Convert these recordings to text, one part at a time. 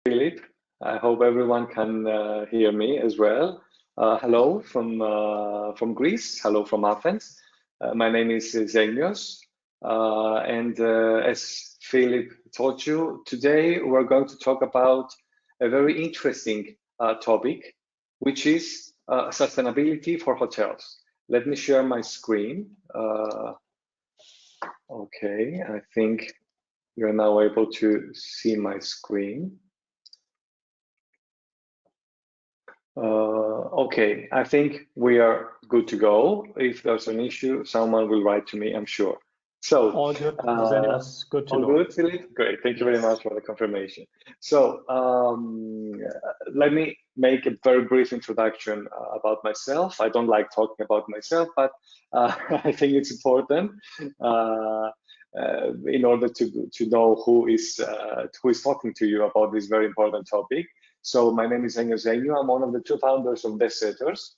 Philip. I hope everyone can hear me as well. Hello from Greece. Hello from Athens. My name is Zenios. And as Philip told you, today we're going to talk about a very interesting topic, which is sustainability for hotels. Let me share my screen. Okay, I think you're now able to see my screen. Okay, I think we are good to go. If there's an issue, someone will write to me, I'm sure. So, all good, Zenios, good to all go. good, Philip? Great, thank you very much for the confirmation. So, let me make a very brief introduction about myself. I don't like talking about myself, but I think it's important in order to know who is talking to you about this very important topic. So my name is Zeniou. I'm one of the two founders of Zenios,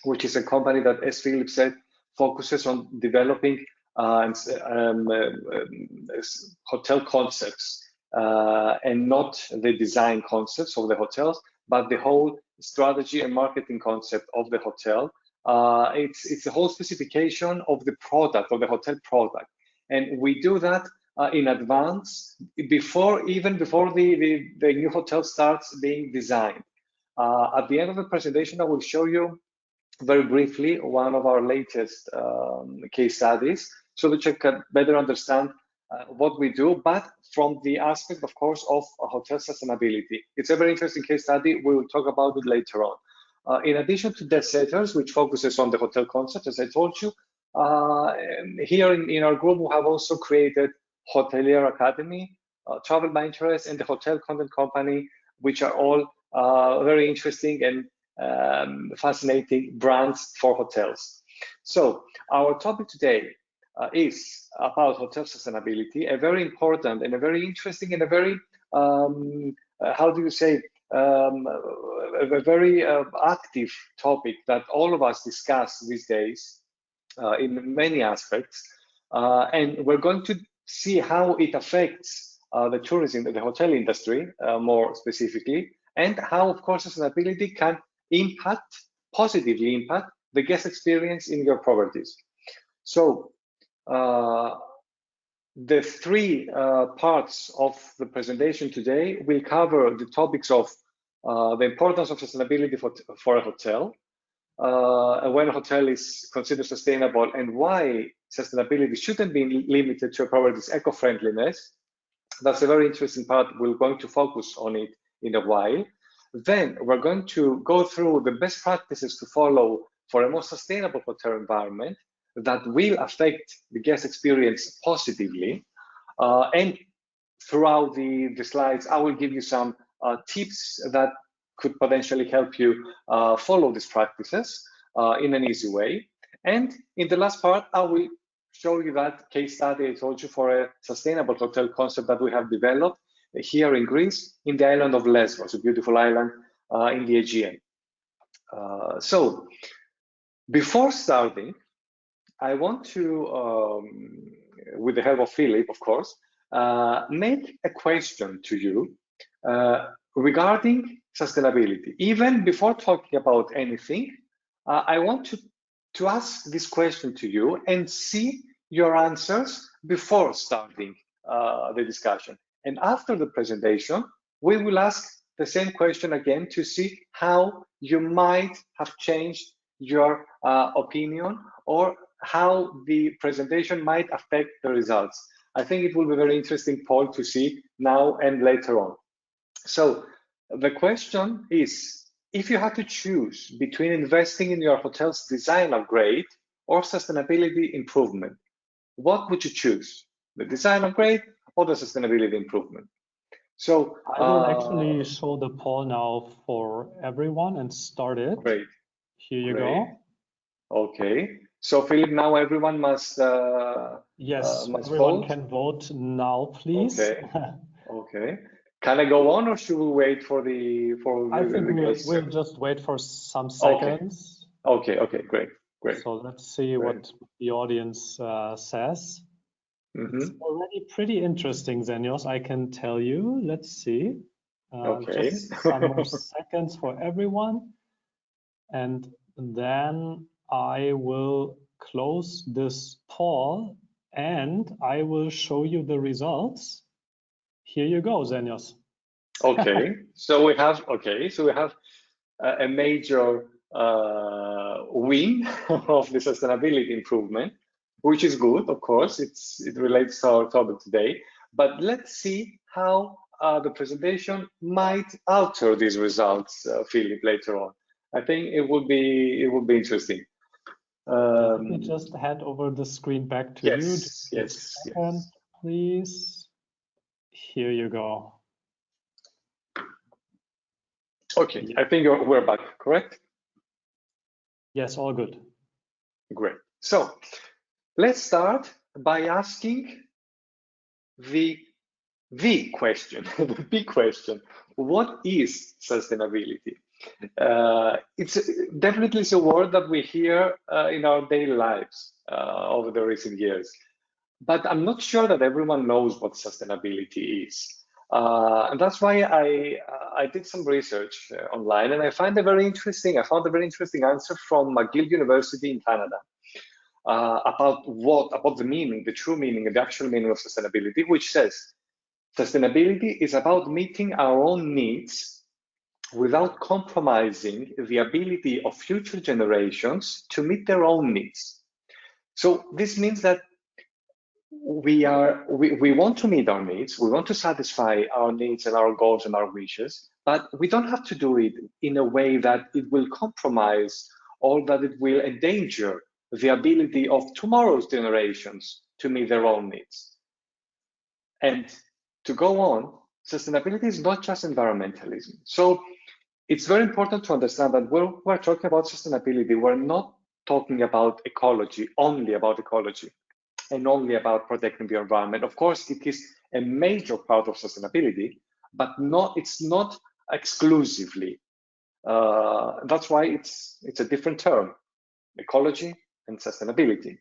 which is a company that, as Philip said, focuses on developing hotel concepts and not the design concepts of the hotels, but the whole strategy and marketing concept of the hotel. It's the whole specification of the product, of the hotel product. And we do that in advance, even before the new hotel starts being designed. At the end of the presentation, I will show you very briefly one of our latest case studies so that you can better understand what we do, but from the aspect, of course, of hotel sustainability. It's a very interesting case study. We will talk about it later on. In addition to Zenios, which focuses on the hotel concept, as I told you, here in our group, we have also created Hotelier Academy, Travel by Interest, and the Hotel Content Company, which are all very interesting and fascinating brands for hotels. So our topic today is about hotel sustainability, a very important and a very interesting and a very, how do you say, a very active topic that all of us discuss these days in many aspects. And we're going to see how it affects the tourism, the hotel industry more specifically, and how, of course, sustainability can positively impact the guest experience in your properties. So the three parts of the presentation today will cover the topics of the importance of sustainability for a hotel, when a hotel is considered sustainable, and why sustainability shouldn't be limited to a property's eco-friendliness. That's a very interesting part. We're going to focus on it in a while. Then we're going to go through the best practices to follow for a more sustainable hotel environment that will affect the guest experience positively. And throughout the slides, I will give you some tips that could potentially help you follow these practices in an easy way. And in the last part, I will show you that case study I told you for a sustainable hotel concept that we have developed here in Greece, in the island of Lesbos, a beautiful island in the Aegean. So before starting, I want to, with the help of Philip, of course, make a question to you regarding sustainability. Even before talking about anything, I want to ask this question to you and see your answers before starting the discussion. And after the presentation, we will ask the same question again to see how you might have changed your opinion or how the presentation might affect the results. I think it will be a very interesting poll to see now and later on. So the question is, if you had to choose between investing in your hotel's design upgrade or sustainability improvement, what would you choose? The design upgrade or the sustainability improvement? So I will actually show the poll now for everyone and start it. Great. Here you go. Okay. So Philip, now everyone must yes, must everyone vote. Can vote now, please. Okay. Okay. Can I go on, or should we wait for I think we'll just wait for some seconds. Okay. Great. So let's see what the audience says. It's already pretty interesting, Zenios, I can tell you. Let's see. Okay. Just some more seconds for everyone. And then I will close this poll and I will show you the results. Here you go, Zenios. Okay, so we have a major win of the sustainability improvement, which is good, of course. It relates to our topic today. But let's see how the presentation might alter these results, Philip, later on. I think it would be interesting. Let me just head over the screen back to you. Yes, yes, yes. Please. Here you go. Okay, I think we're back, correct? Yes, all good. Great. So let's start by asking the question, the big question. What is sustainability? It's definitely a word that we hear in our daily lives over the recent years. But I'm not sure that everyone knows what sustainability is. And that's why I did some research online, and I found a very interesting answer from McGill University in Canada about the meaning, the true meaning, and the actual meaning of sustainability, which says sustainability is about meeting our own needs without compromising the ability of future generations to meet their own needs. So this means that we want to meet our needs, we want to satisfy our needs and our goals and our wishes, but we don't have to do it in a way that it will compromise or that it will endanger the ability of tomorrow's generations to meet their own needs. And to go on, sustainability is not just environmentalism. So it's very important to understand that when we're talking about sustainability, we're not talking about ecology, only about ecology, and only about protecting the environment. Of course, it is a major part of sustainability, but it's not exclusively. That's why it's a different term, ecology and sustainability.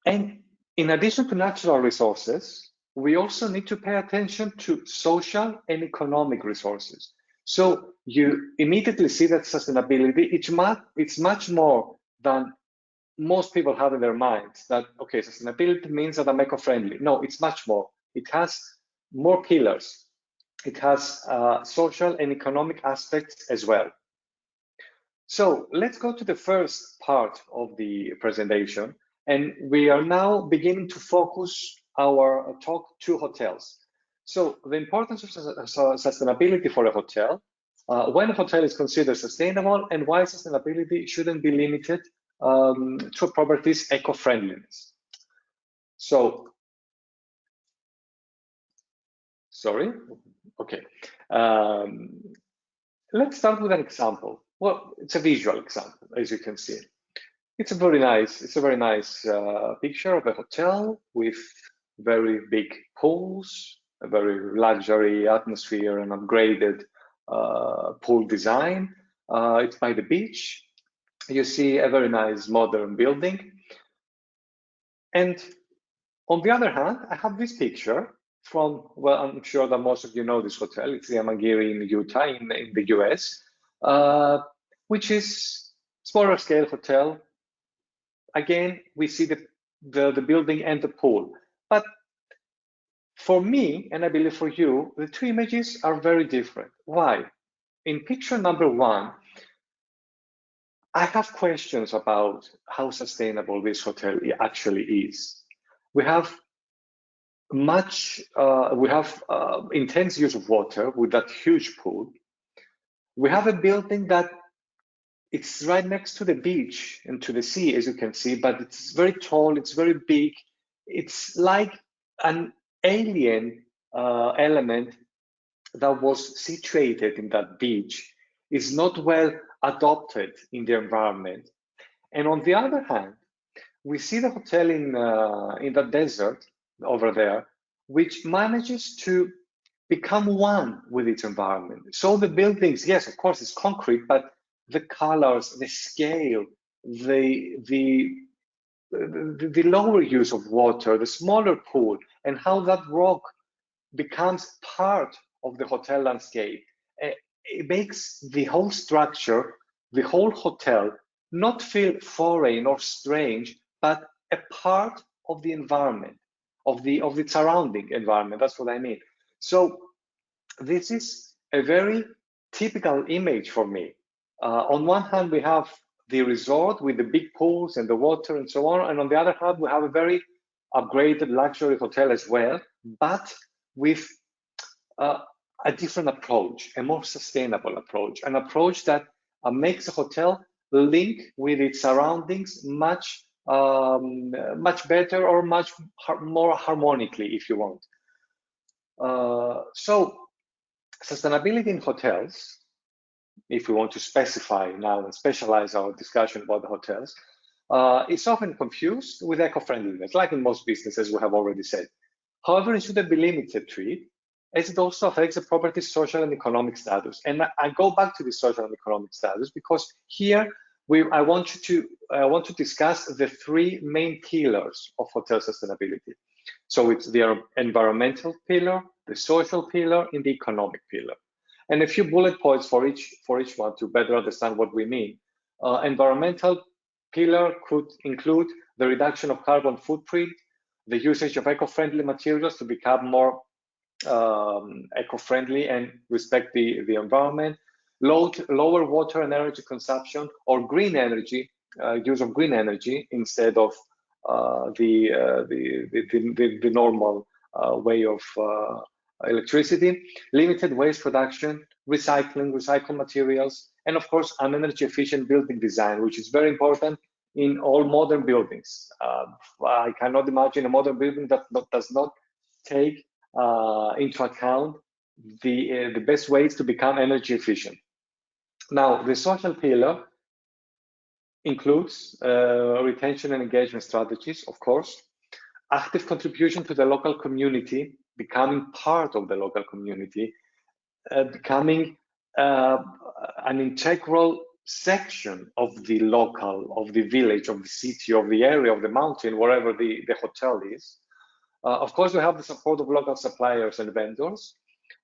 And in addition to natural resources, we also need to pay attention to social and economic resources. So you immediately see that sustainability, it's much more than most people have in their minds, that, okay, sustainability means that I'm eco-friendly. No, it's much more. It has more pillars. It has social and economic aspects as well. So let's go to the first part of the presentation. And we are now beginning to focus our talk to hotels. So the importance of sustainability for a hotel, when a hotel is considered sustainable, and why sustainability shouldn't be limited to a property's eco-friendliness. So, sorry, okay. Let's start with an example. Well, it's a visual example, as you can see. It's a very nice picture of a hotel with very big pools, a very luxury atmosphere, and upgraded pool design. It's by the beach. You see a very nice modern building. And on the other hand, I have this picture from, well, I'm sure that most of you know this hotel. It's the Amangiri in Utah, in the US, which is smaller scale hotel. Again, we see the building and the pool. But for me, and I believe for you, the two images are very different. Why? In picture number one, I have questions about how sustainable this hotel actually is. We have intense use of water with that huge pool. We have a building that it's right next to the beach and to the sea, as you can see, but it's very tall, it's very big. It's like an alien element that was situated in that beach. Is not well adopted in the environment. And on the other hand, we see the hotel in the desert over there, which manages to become one with its environment. So the buildings, yes, of course, it's concrete, but the colors, the scale, the lower use of water, the smaller pool, and how that rock becomes part of the hotel landscape. It makes the whole structure, the whole hotel, not feel foreign or strange, but a part of the environment, of the surrounding environment. That's what I mean. So this is a very typical image for me. On one hand, we have the resort with the big pools and the water and so on, and on the other hand, we have a very upgraded luxury hotel as well, but with a different approach, a more sustainable approach, an approach that makes a hotel link with its surroundings much better or much more harmonically, if you want. So sustainability in hotels, if we want to specify now and specialize our discussion about the hotels, is often confused with eco-friendliness, like in most businesses, we have already said. However, it shouldn't be limited to it, as it also affects the property's social and economic status. And I go back to the social and economic status because here I want to discuss the three main pillars of hotel sustainability. So it's the environmental pillar, the social pillar, and the economic pillar. And a few bullet points for each one to better understand what we mean. Environmental pillar could include the reduction of carbon footprint, the usage of eco-friendly materials to become more eco-friendly and respect the environment, lower water and energy consumption, or green energy, use of green energy instead of the normal way of electricity, limited waste production, recycled materials, and of course an energy efficient building design, which is very important in all modern buildings. I cannot imagine a modern building that does not take into account the best ways to become energy efficient. Now, the social pillar includes retention and engagement strategies, of course, active contribution to the local community, becoming part of the local community, becoming an integral section of the local, of the village, of the city, of the area, of the mountain, wherever the hotel is. Of course, we have the support of local suppliers and vendors,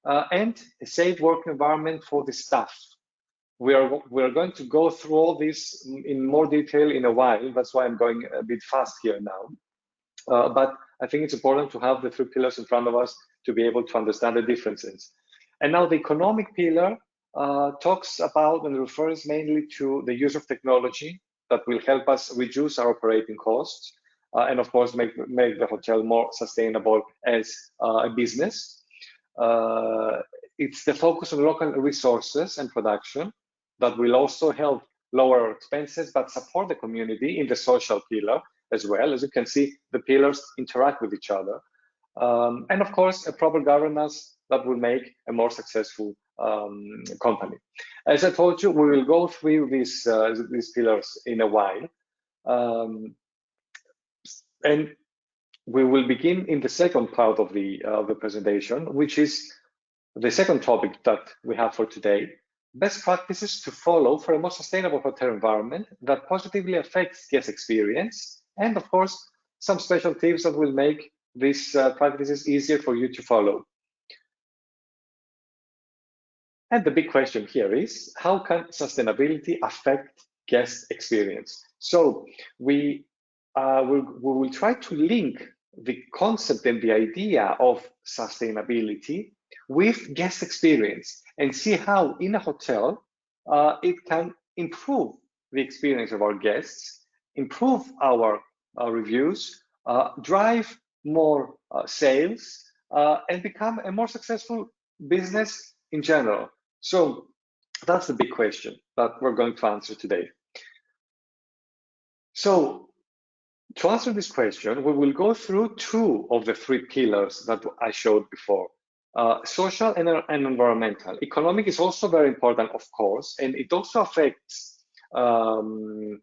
and a safe work environment for the staff. We are going to go through all this in more detail in a while. That's why I'm going a bit fast here now. But I think it's important to have the three pillars in front of us to be able to understand the differences. And now the economic pillar talks about and refers mainly to the use of technology that will help us reduce our operating costs and of course make the hotel more sustainable as a business. It's the focus on local resources and production that will also help lower our expenses but support the community in the social pillar as well. As you can see, the pillars interact with each other. And of course, a proper governance that will make a more successful company. As I told you, we will go through these pillars in a while. And we will begin in the second part of the presentation, which is the second topic that we have for today: best practices to follow for a more sustainable hotel environment that positively affects guest experience, and of course, some special tips that will make these practices easier for you to follow. And the big question here is, how can sustainability affect guest experience? So we will try to link the concept and the idea of sustainability with guest experience and see how in a hotel it can improve the experience of our guests, improve our reviews, drive more sales, and become a more successful business in general. So that's the big question that we're going to answer today. So to answer this question, we will go through two of the three pillars that I showed before, social and environmental. Economic is also very important, of course, and it also affects the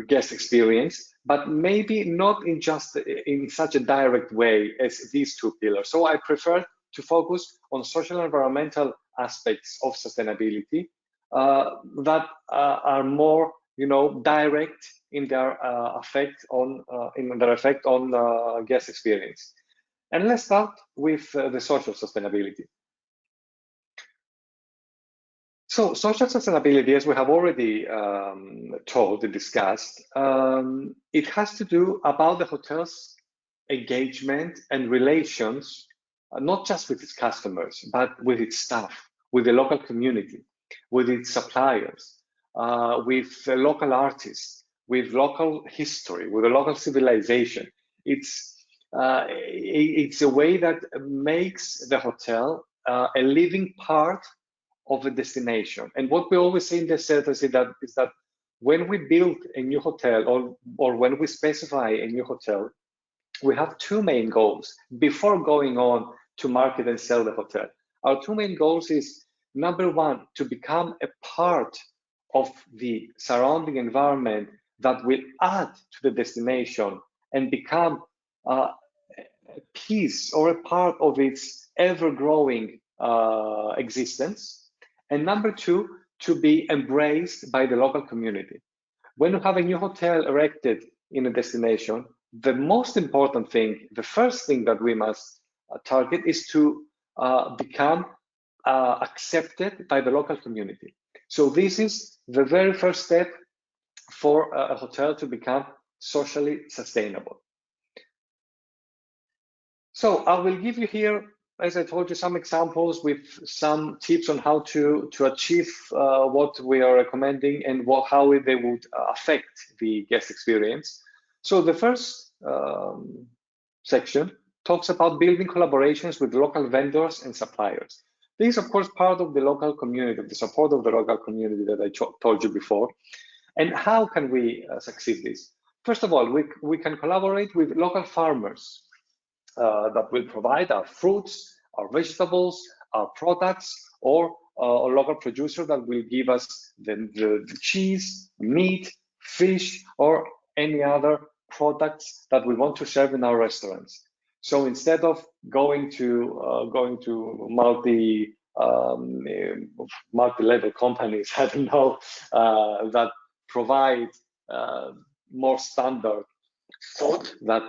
guest experience, but maybe not in such a direct way as these two pillars. So I prefer to focus on social and environmental aspects of sustainability that are more, direct in their effect on guest experience. And let's start with the social sustainability. So social sustainability, as we have already told and discussed, it has to do about the hotel's engagement and relations, not just with its customers, but with its staff, with the local community, with its suppliers, with the local artists, with local history, with the local civilization. It's a way that makes the hotel a living part of a destination. And what we always say in the centers is that when we build a new hotel or when we specify a new hotel, we have two main goals before going on to market and sell the hotel. Our two main goals is, number one, to become a part of the surrounding environment that will add to the destination and become a piece or a part of its ever-growing existence. And number two, to be embraced by the local community. When you have a new hotel erected in a destination, the most important thing, the first thing that we must target is to become accepted by the local community. So this is the very first step for a hotel to become socially sustainable. So I will give you here, as I told you, some examples with some tips on how to achieve what we are recommending and how they would affect the guest experience. So the first section talks about building collaborations with local vendors and suppliers. This is, of course, part of the local community, the support of the local community that I told you before. And how can we succeed this? First of all, we can collaborate with local farmers that will provide our fruits, our vegetables, our products, or a local producer that will give us the cheese, meat, fish, or any other products that we want to serve in our restaurants. So instead of going to multi-level companies, I don't know, that provide more standard food that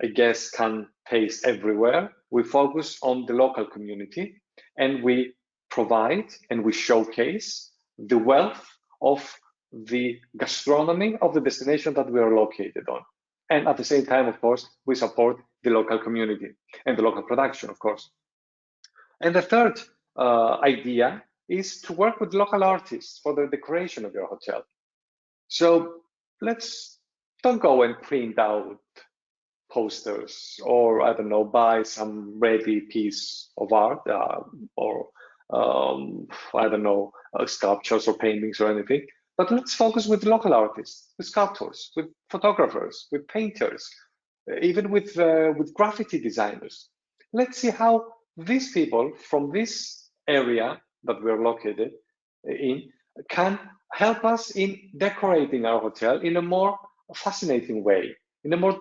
a guest can taste everywhere, we focus on the local community and we provide and we showcase the wealth of the gastronomy of the destination that we are located on. And at the same time, of course, we support the local community and the local production, of course. And the third idea is to work with local artists for the decoration of your hotel. So don't go and print out posters or, I don't know, buy some ready piece of art or I don't know, sculptures or paintings or anything. But let's focus with local artists, with sculptors, with photographers, with painters, even with graffiti designers. Let's see how these people from this area that we're located in can help us in decorating our hotel in a more fascinating way, in a more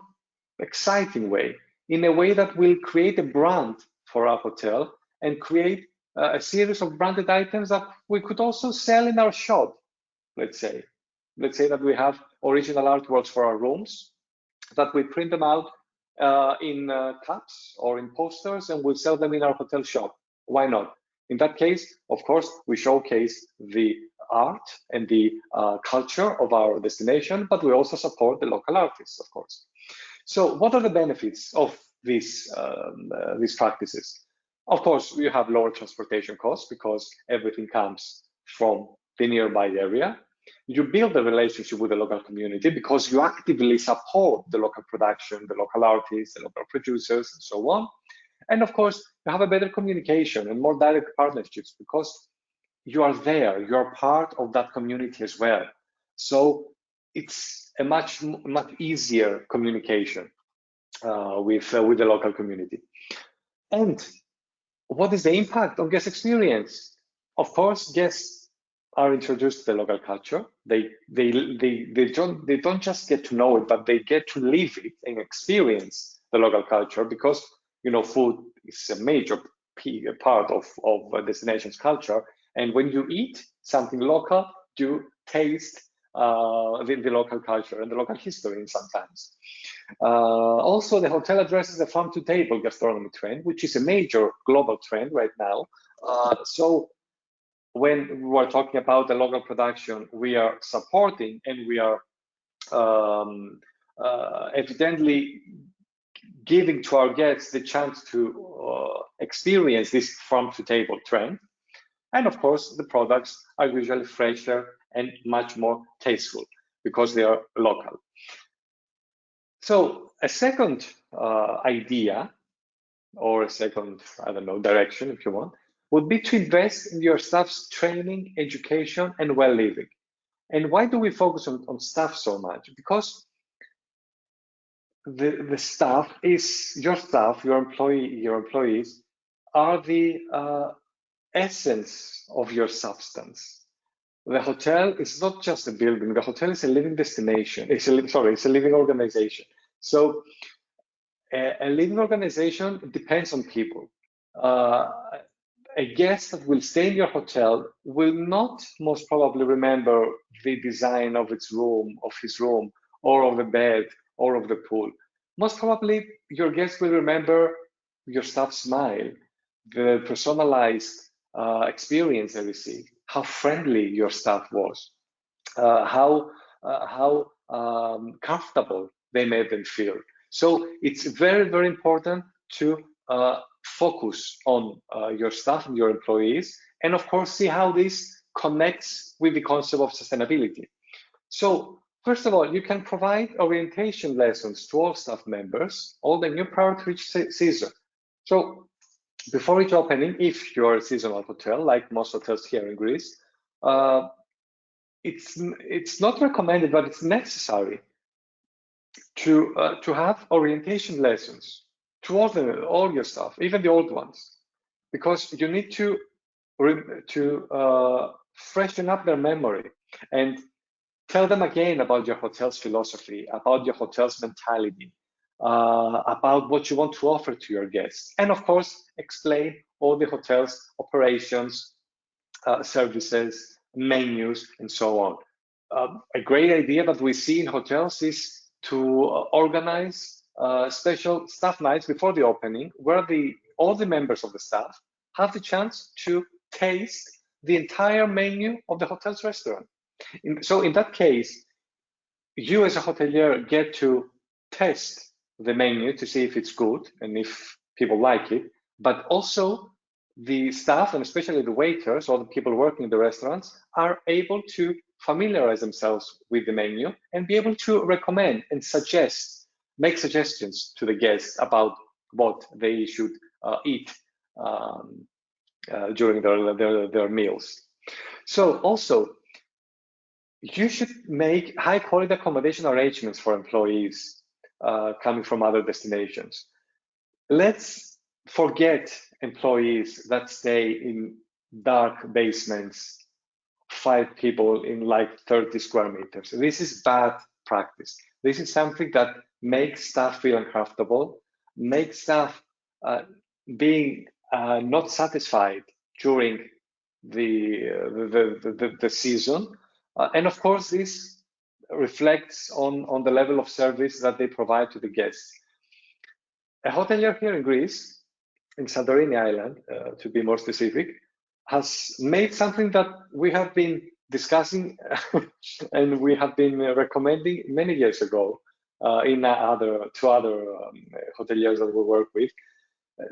exciting way, in a way that will create a brand for our hotel and create a series of branded items that we could also sell in our shop. Let's say that we have original artworks for our rooms, that we print them out in cups or in posters and we'll sell them in our hotel shop. Why not? In that case, of course, we showcase the art and the culture of our destination, but we also support the local artists, of course. So what are the benefits of these practices? Of course, you have lower transportation costs because everything comes from the nearby area. You build a relationship with the local community because you actively support the local production, the local artists, the local producers, and so on. And of course, you have a better communication and more direct partnerships because you are there, you are part of that community as well. So it's a much easier communication with the local community. And what is the impact on guest experience? Of course, guests are introduced to the local culture. They don't just get to know it, but they get to live it and experience the local culture because food is a major part of a destination's culture. And when you eat something local, you taste the local culture and the local history sometimes. Also, the hotel addresses the farm-to-table gastronomy trend, which is a major global trend right now. So when we're talking about the local production, we are supporting and we are evidently giving to our guests the chance to experience this farm-to-table trend. And of course, the products are usually fresher and much more tasteful because they are local. So a second idea, or a second, I don't know, direction if you want, would be to invest in your staff's training, education, and well-living. And why do we focus on staff so much? Because the staff is your staff, your employees are the essence of your substance. The hotel is not just a building. The hotel is a living destination. It's a living organization. So a living organization depends on people. A guest that will stay in your hotel will not most probably remember the design of its room, of his room, or of the bed, or of the pool. Most probably, your guest will remember your staff's smile, the personalized experience they received, how friendly your staff was, how comfortable they made them feel. So it's very, very important to focus on your staff and your employees, and of course, see how this connects with the concept of sustainability. So first of all, you can provide orientation lessons to all staff members, all the new prior to each season. So before each opening, if you're a seasonal hotel, like most hotels here in Greece, it's not recommended, but it's necessary to have orientation lessons to all your staff, even the old ones, because you need to freshen up their memory and tell them again about your hotel's philosophy, about your hotel's mentality, about what you want to offer to your guests, and of course explain all the hotel's operations, services, menus, and so on. A great idea that we see in hotels is to organize special staff nights before the opening, where all the members of the staff have the chance to taste the entire menu of the hotel's restaurant. So in that case, you as a hotelier get to test the menu to see if it's good and if people like it, but also the staff, and especially the waiters or the people working in the restaurants, are able to familiarize themselves with the menu and be able to recommend and make suggestions to the guests about what they should eat during their meals. So also, you should make high quality accommodation arrangements for employees coming from other destinations. Let's forget employees that stay in dark basements, 5 people in like 30 square meters. This is bad practice. This is something that makes staff feel uncomfortable, makes staff being not satisfied during the season. And of course, this reflects on the level of service that they provide to the guests. A hotelier here in Greece, in Santorini Island, to be more specific, has made something that we have been discussing and we have been recommending many years ago in two other hoteliers that we work with.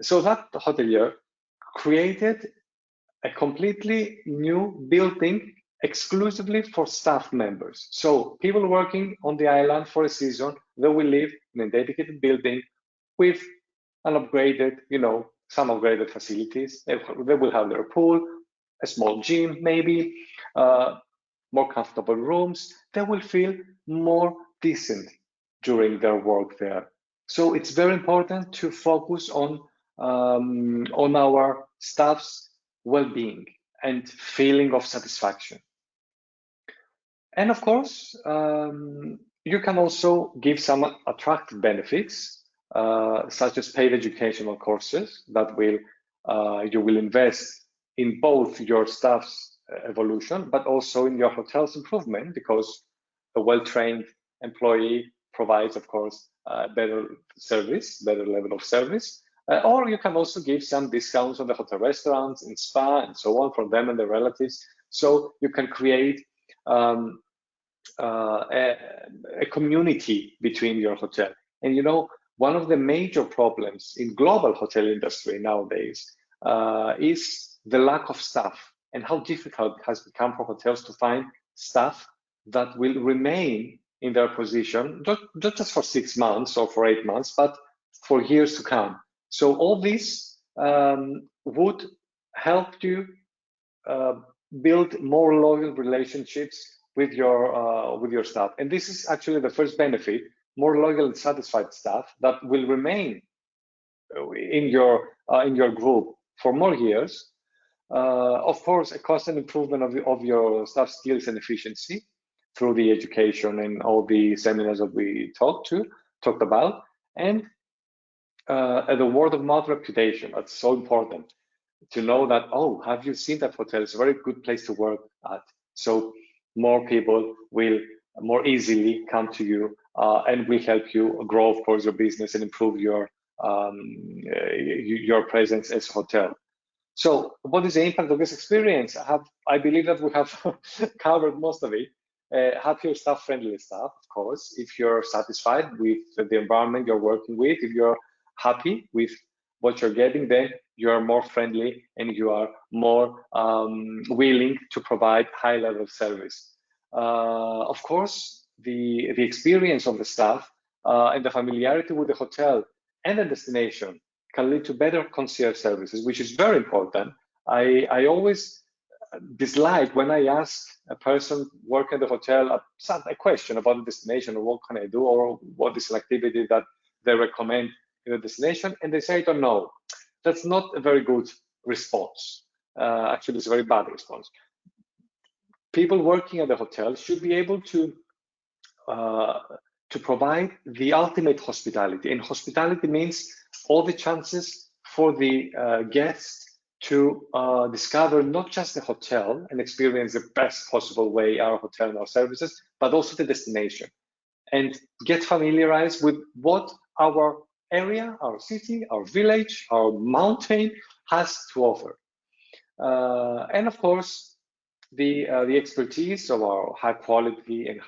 So that hotelier created a completely new building exclusively for staff members. So people working on the island for a season, they will live in a dedicated building with an upgraded, some upgraded facilities. They will have their pool, a small gym maybe, more comfortable rooms. They will feel more decent during their work there. So it's very important to focus on our staff's well-being and feeling of satisfaction. And of course, you can also give some attractive benefits, such as paid educational courses that you will invest in both your staff's evolution, but also in your hotel's improvement, because a well-trained employee provides, of course, better service, better level of service. Or you can also give some discounts on the hotel restaurants and spa and so on for them and their relatives. So you can create a community between your hotel. And you know, one of the major problems in global hotel industry nowadays is the lack of staff, and how difficult it has become for hotels to find staff that will remain in their position, not just for 6 months or for 8 months, but for years to come. So all this would help you build more loyal relationships with your staff. And this is actually the first benefit: more loyal and satisfied staff that will remain in your group for more years. Of course, a constant improvement of your staff skills and efficiency through the education and all the seminars that we talked about, and the word of mouth reputation. That's so important to know that, oh, have you seen that hotel? It's a very good place to work at. So more people will more easily come to you and will help you grow, of course, your business and improve your presence as a hotel. So what is the impact of this experience? I believe that we have covered most of it. Happier staff, friendly staff, of course. If you're satisfied with the environment you're working with, if you're happy with what you're getting, then you are more friendly and you are more willing to provide high level of service. Of course, the experience of the staff and the familiarity with the hotel and the destination can lead to better concierge services, which is very important. I always dislike when I ask a person working at the hotel a question about the destination, or what can I do, or what is an activity that they recommend in the destination, and they say, I don't know. That's not a very good response. Actually, it's a very bad response. People working at the hotel should be able to provide the ultimate hospitality, and hospitality means all the chances for the guests to discover not just the hotel and experience the best possible way our hotel and our services, but also the destination, and get familiarized with what our area, our city, our village, our mountain has to offer. And of course, the expertise of our high quality and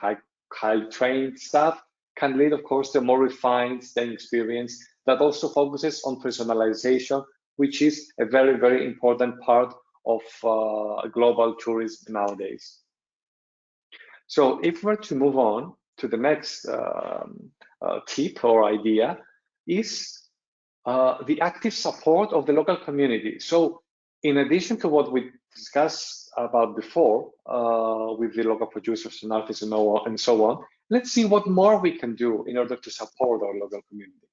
highly trained staff can lead, of course, to a more refined staying experience that also focuses on personalization, which is a very, very important part of global tourism nowadays. So if we're to move on to the next tip or idea, is the active support of the local community. So in addition to what we discussed about before with the local producers and artists and so on, let's see what more we can do in order to support our local community.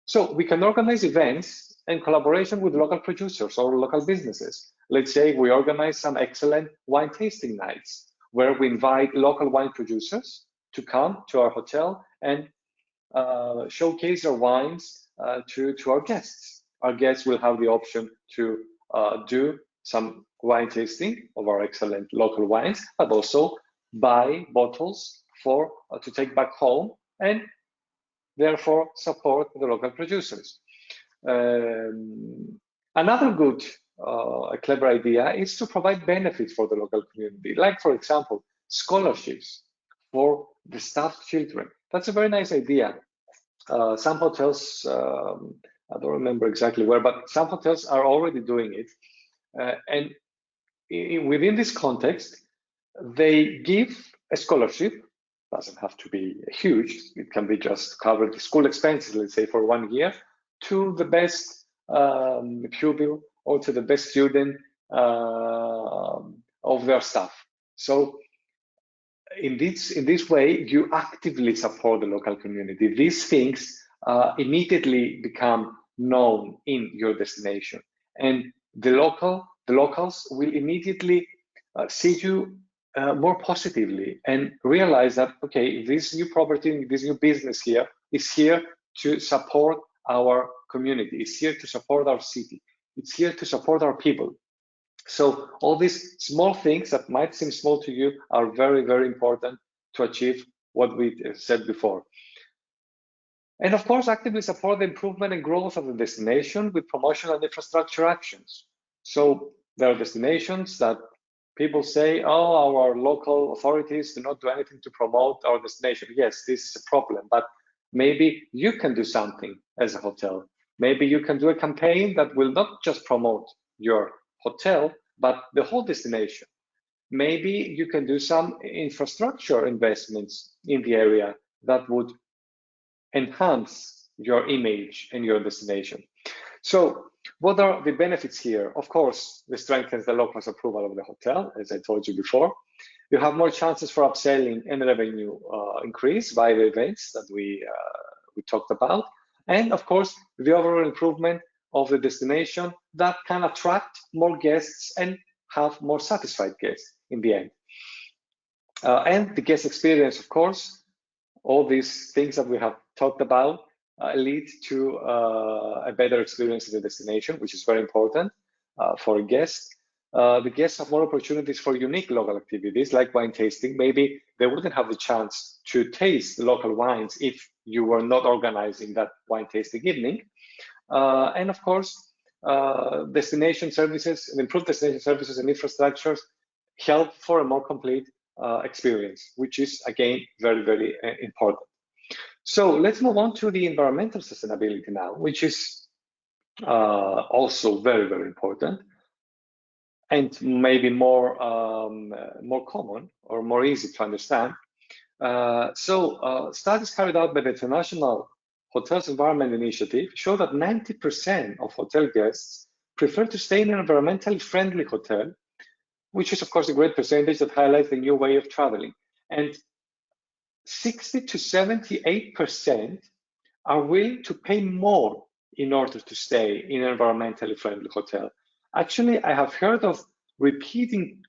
So we can organize events in collaboration with local producers or local businesses. Let's say we organize some excellent wine tasting nights where we invite local wine producers to come to our hotel and showcase their wines to our guests. Our guests will have the option to do some wine tasting of our excellent local wines, but also buy bottles to take back home and therefore support the local producers. Another good, clever idea is to provide benefits for the local community, like, for example, scholarships for the staff's children. That's a very nice idea. Some hotels, I don't remember exactly where, but some hotels are already doing it. And within this context, they give a scholarship. Doesn't have to be huge. It can be just cover the school expenses, let's say, for 1 year, to the best pupil or to the best student of their staff. So in this way, you actively support the local community. These things immediately become known in your destination, and the locals will immediately see you more positively and realize that, okay, this new property, this new business here is here to support our community, it's here to support our city, it's here to support our people. So all these small things that might seem small to you are very, very important to achieve what we said before. And of course, actively support the improvement and growth of the destination with promotional and infrastructure actions. So there are destinations that people say, oh, our local authorities do not do anything to promote our destination. Yes, this is a problem, but maybe you can do something as a hotel. Maybe you can do a campaign that will not just promote your hotel, but the whole destination. Maybe you can do some infrastructure investments in the area that would enhance your image and your destination. So what are the benefits here? Of course, this strengthens the locals' approval of the hotel, as I told you before. You have more chances for upselling and revenue increase by the events that we talked about. And of course, the overall improvement of the destination that can attract more guests and have more satisfied guests in the end. And the guest experience, of course, all these things that we have talked about lead to a better experience in the destination, which is very important for a guest. The guests have more opportunities for unique local activities like wine tasting. Maybe they wouldn't have the chance to taste the local wines if you were not organizing that wine tasting evening. And of course, destination services, improved destination services and infrastructures help for a more complete experience, which is again very, very important. So let's move on to the environmental sustainability now, which is also very, very important and maybe more common or more easy to understand. Studies carried out by the International Hotels Environment Initiative show that 90% of hotel guests prefer to stay in an environmentally friendly hotel, which is of course a great percentage that highlights the new way of traveling. And 60 to 78% are willing to pay more in order to stay in an environmentally friendly hotel. Actually, I have heard of repeating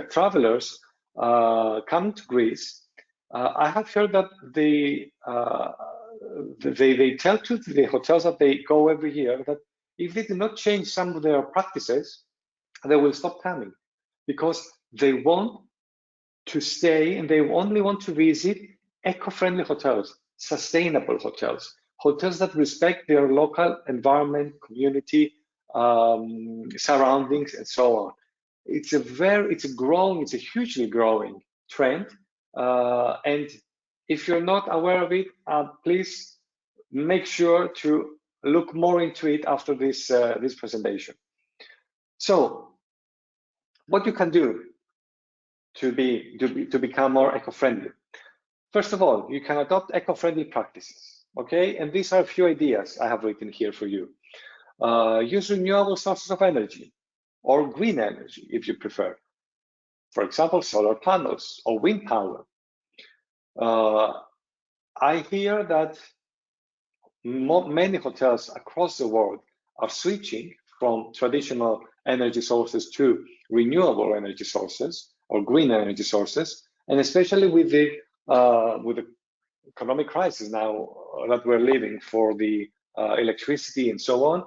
travelers coming to Greece. I have heard that they tell to the hotels that they go every year that if they do not change some of their practices, they will stop coming because they want to stay and they only want to visit eco-friendly hotels, sustainable hotels, hotels that respect their local environment, community, surroundings, and so on. It's a hugely growing trend. And if you're not aware of it, please make sure to look more into it after this presentation. So, what you can do to become more eco-friendly? First of all, you can adopt eco-friendly practices. Okay, and these are a few ideas I have written here for you. Use renewable sources of energy or green energy if you prefer. For example, solar panels or wind power. I hear that many hotels across the world are switching from traditional energy sources to renewable energy sources or green energy sources, and especially with the economic crisis now that we're living for the electricity and so on,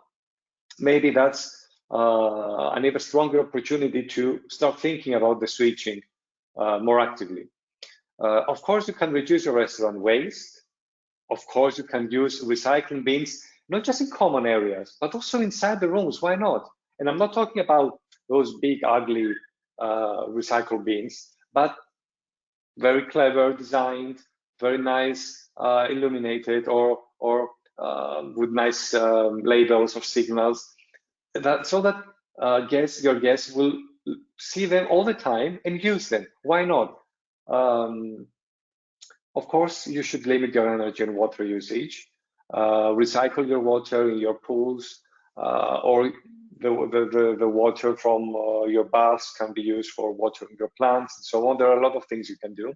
maybe that's an even stronger opportunity to start thinking about the switching more actively. Of course, you can reduce your restaurant waste. Of course, you can use recycling bins, not just in common areas, but also inside the rooms. Why not? And I'm not talking about those big, ugly recycle bins, but very clever designed, very nice illuminated, or with nice labels or signals, so that your guests will see them all the time and use them. Why not? Of course, you should limit your energy and water usage. Recycle your water in your pools, or the water from your baths can be used for watering your plants and so on. There are a lot of things you can do.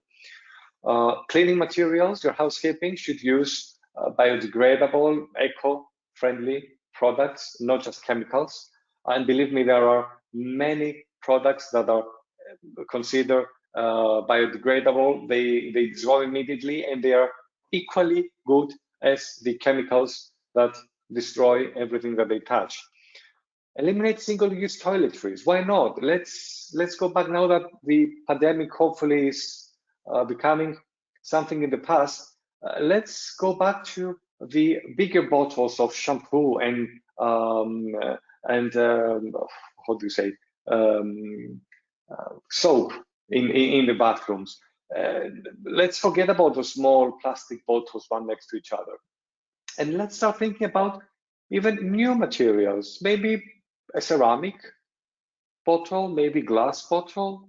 Cleaning materials, your housekeeping should use biodegradable, eco-friendly products, not just chemicals. And believe me, there are many products that are considered biodegradable. They dissolve immediately, and they are equally good as the chemicals that destroy everything that they touch. Eliminate single-use toiletries. Why not? Let's go back now that the pandemic hopefully is becoming something in the past. let's go back to the bigger bottles of shampoo and how do you say, soap in the bathrooms. Let's forget about those small plastic bottles one next to each other. And let's start thinking about even new materials, maybe a ceramic bottle, maybe glass bottle,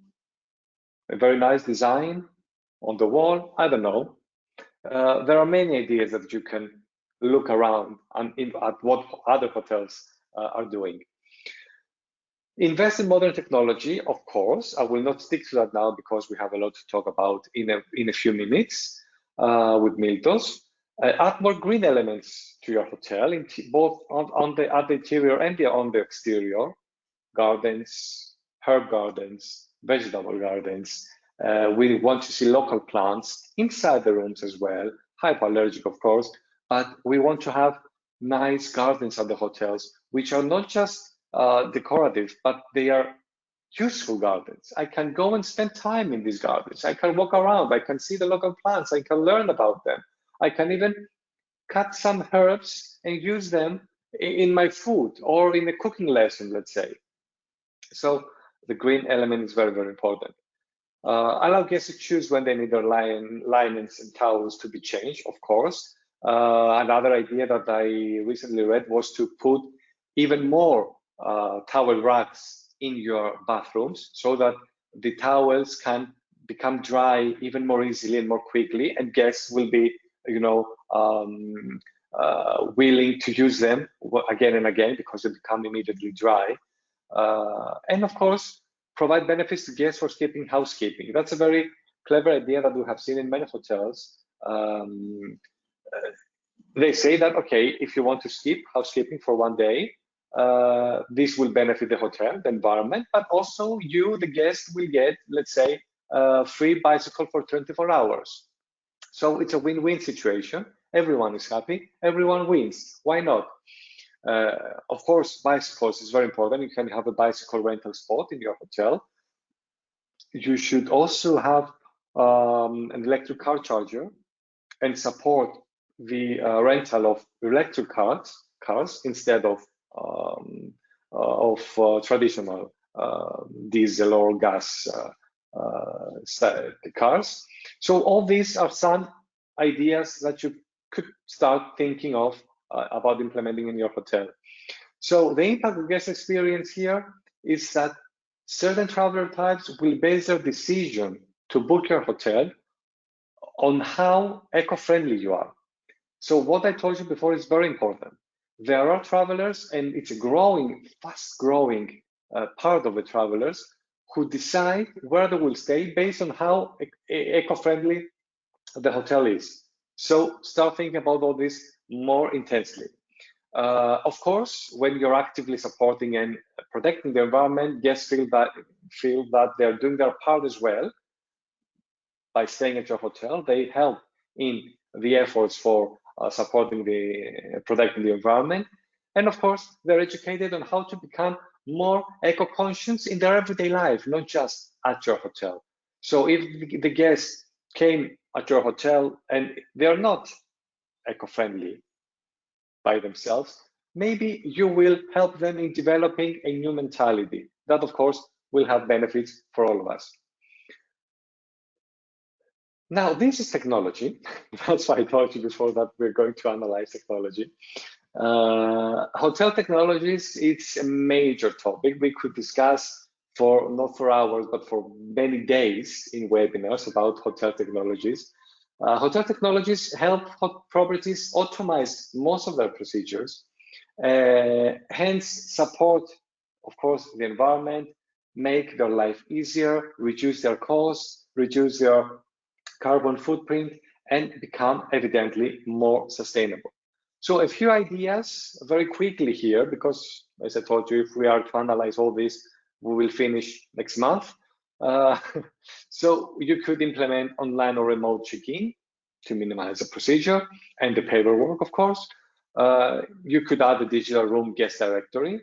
a very nice design on the wall, I don't know. There are many ideas that you can look around at what other hotels are doing. Invest in modern technology, of course. I will not stick to that now because we have a lot to talk about in a few minutes with Miltos. Add more green elements to your hotel, both at the interior and on the exterior. Gardens, herb gardens, vegetable gardens. We want to see local plants inside the rooms as well, hypoallergic of course, but we want to have nice gardens at the hotels, which are not just decorative, but they are useful gardens. I can go and spend time in these gardens. I can walk around, I can see the local plants, I can learn about them. I can even cut some herbs and use them in my food or in a cooking lesson, let's say. So the green element is very, very important. Allow guests to choose when they need their linens and towels to be changed, of course. Another idea that I recently read was to put even more towel racks in your bathrooms so that the towels can become dry even more easily and more quickly, and guests will be, willing to use them again and again because they become immediately dry. And of course, provide benefits to guests for skipping housekeeping. That's a very clever idea that we have seen in many hotels. They say that, okay, if you want to skip housekeeping for one day, this will benefit the hotel, the environment, but also you, the guest, will get, let's say, a free bicycle for 24 hours. So it's a win-win situation. Everyone is happy, everyone wins. Why not? Of course, bicycles is very important. You can have a bicycle rental spot in your hotel. You should also have an electric car charger and support the rental of electric cars instead of traditional diesel or gas cars. So all these are some ideas that you could start thinking of about implementing in your hotel. So the impact of guest experience here is that certain traveler types will base their decision to book your hotel on how eco-friendly you are. So what I told you before is very important. There are travelers, and it's a growing, fast-growing part of the travelers who decide where they will stay based on how eco-friendly the hotel is. So start thinking about all this more intensely. Of course, when you're actively supporting and protecting the environment, guests feel that they're doing their part as well. By staying at your hotel, they help in the efforts for protecting the environment. And of course, they're educated on how to become more eco-conscious in their everyday life, not just at your hotel. So if the guests came at your hotel and they're not eco-friendly by themselves, maybe you will help them in developing a new mentality. That, of course, will have benefits for all of us. Now, this is technology. That's why I told you before that we're going to analyze technology. Hotel technologies, it's a major topic. We could discuss not for hours, but for many days in webinars about hotel technologies. Hotel technologies help properties automate most of their procedures, hence support, of course, the environment, make their life easier, reduce their costs, reduce their carbon footprint, and become evidently more sustainable. So a few ideas very quickly here, because as I told you, if we are to analyze all this, we will finish next month. So you could implement online or remote check-in to minimize the procedure and the paperwork, of course. You could add a digital room guest directory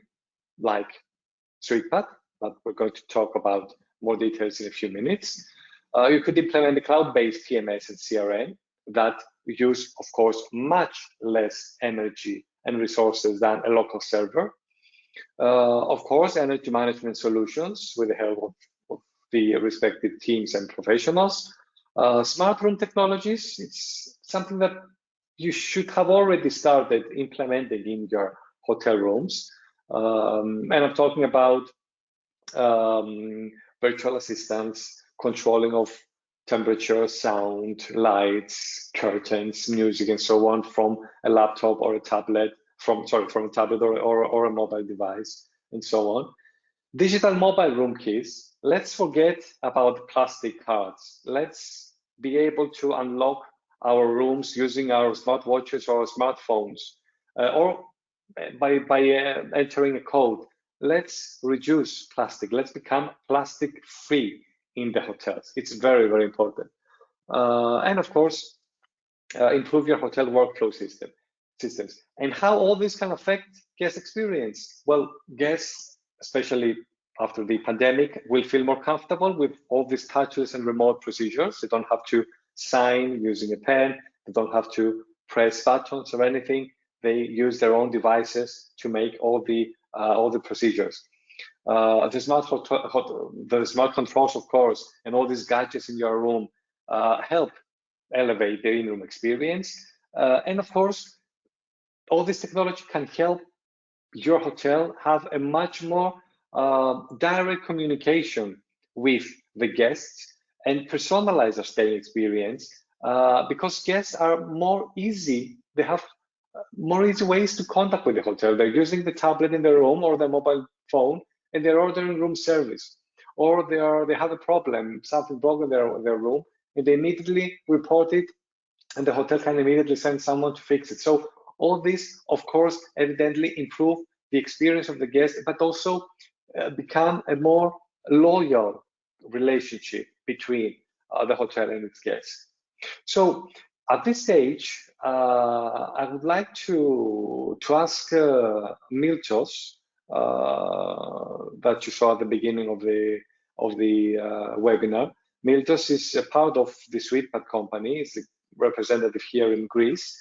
like SuitePad, but we're going to talk about more details in a few minutes. You could implement a cloud-based PMS and CRM that use, of course, much less energy and resources than a local server. Of course, energy management solutions with the help of the respective teams and professionals. Smart room technologies, it's something that you should have already started implementing in your hotel rooms. And I'm talking about virtual assistants, controlling of temperature, sound, lights, curtains, music, and so on from a laptop or a tablet, from a tablet or a mobile device, and so on. Digital mobile room keys. Let's forget about plastic cards. Let's be able to unlock our rooms using our smartwatches or smartphones, or by entering a code. Let's reduce plastic. Let's become plastic free in the hotels. It's very, very important. And of course, improve your hotel workflow systems. And how all this can affect guest experience. Well, guests, especially after the pandemic, will feel more comfortable with all these touches and remote procedures. They don't have to sign using a pen. They don't have to press buttons or anything. They use their own devices to make all the procedures. The smart controls, of course, and all these gadgets in your room help elevate the in-room experience. And of course, all this technology can help your hotel have a much more direct communication with the guests and personalize their stay experience, because guests are more easy. They have more easy ways to contact with the hotel. They're using the tablet in their room or their mobile phone, and they're ordering room service, or they have a problem, something broke in their room, and they immediately report it, and the hotel can immediately send someone to fix it. So all this, of course, evidently improve the experience of the guest, but also become a more loyal relationship between the hotel and its guests. So at this stage, I would like to ask Miltos, that you saw at the beginning of the webinar. Miltos is a part of the SuitePad company. It's a representative here in Greece,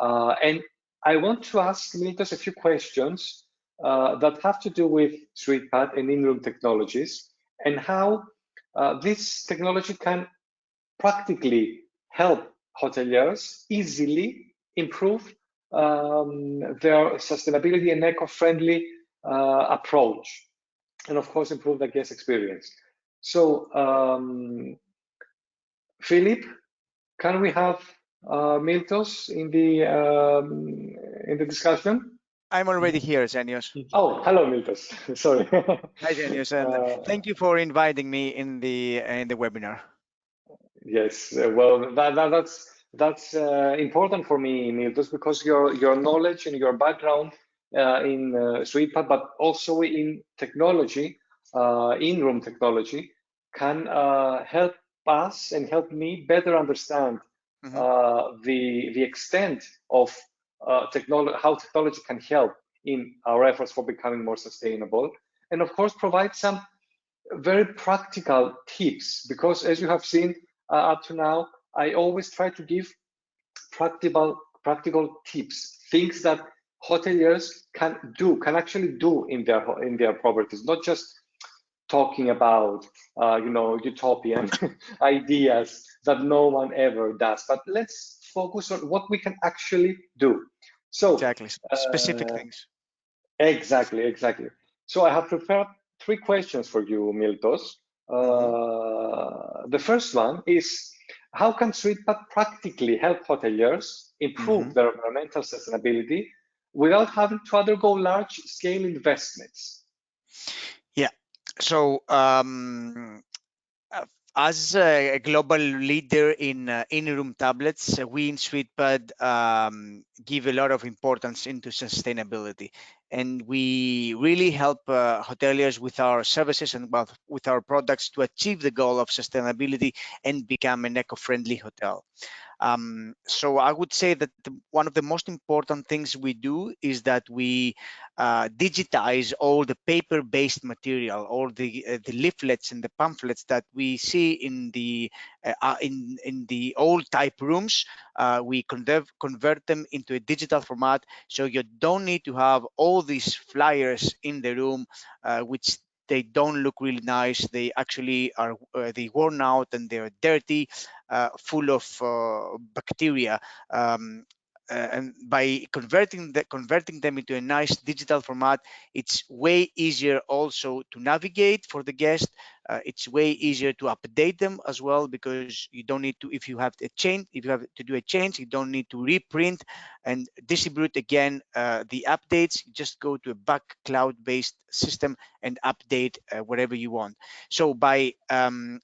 and I want to ask Miltos a few questions that have to do with SuitePad and in-room technologies, and how this technology can practically help hoteliers easily improve their sustainability and eco-friendly approach, and of course improve the guest experience. So Philip, can we have Miltos in the discussion? I'm already here, Zenios. Oh, hello, Miltos. Sorry. Hi, Zenios, and thank you for inviting me in the webinar. Yes, well, that's important for me, Miltos, because your knowledge and your background in SuitePad, but also in technology, in-room technology, can help us and help me better understand the extent of how technology can help in our efforts for becoming more sustainable, and of course provide some very practical tips, because as you have seen up to now, I always try to give practical tips, things that hoteliers can actually do in their properties, not just talking about utopian ideas that no one ever does, but let's focus on what we can actually do. So exactly, specific things. Exactly. So I have prepared 3 questions for you, Miltos. The first one is, how can SuitePad practically help hoteliers improve their environmental sustainability without having to undergo large-scale investments? Yeah, so as a global leader in in-room tablets, we in SuitePad give a lot of importance into sustainability, and we really help hoteliers with our services and with our products to achieve the goal of sustainability and become an eco-friendly hotel. So I would say that one of the most important things we do is that we digitize all the paper-based material, all the leaflets and the pamphlets that we see in the old type rooms. We convert them into a digital format, so you don't need to have all these flyers in the room, which they don't look really nice. They actually are they worn out and they're dirty, full of bacteria. And by converting them into a nice digital format, it's way easier also to navigate for the guest. It's way easier to update them as well, because you don't need to, if you have to do a change, you don't need to reprint and distribute again the updates. You just go to a back cloud-based system and update wherever you want. So by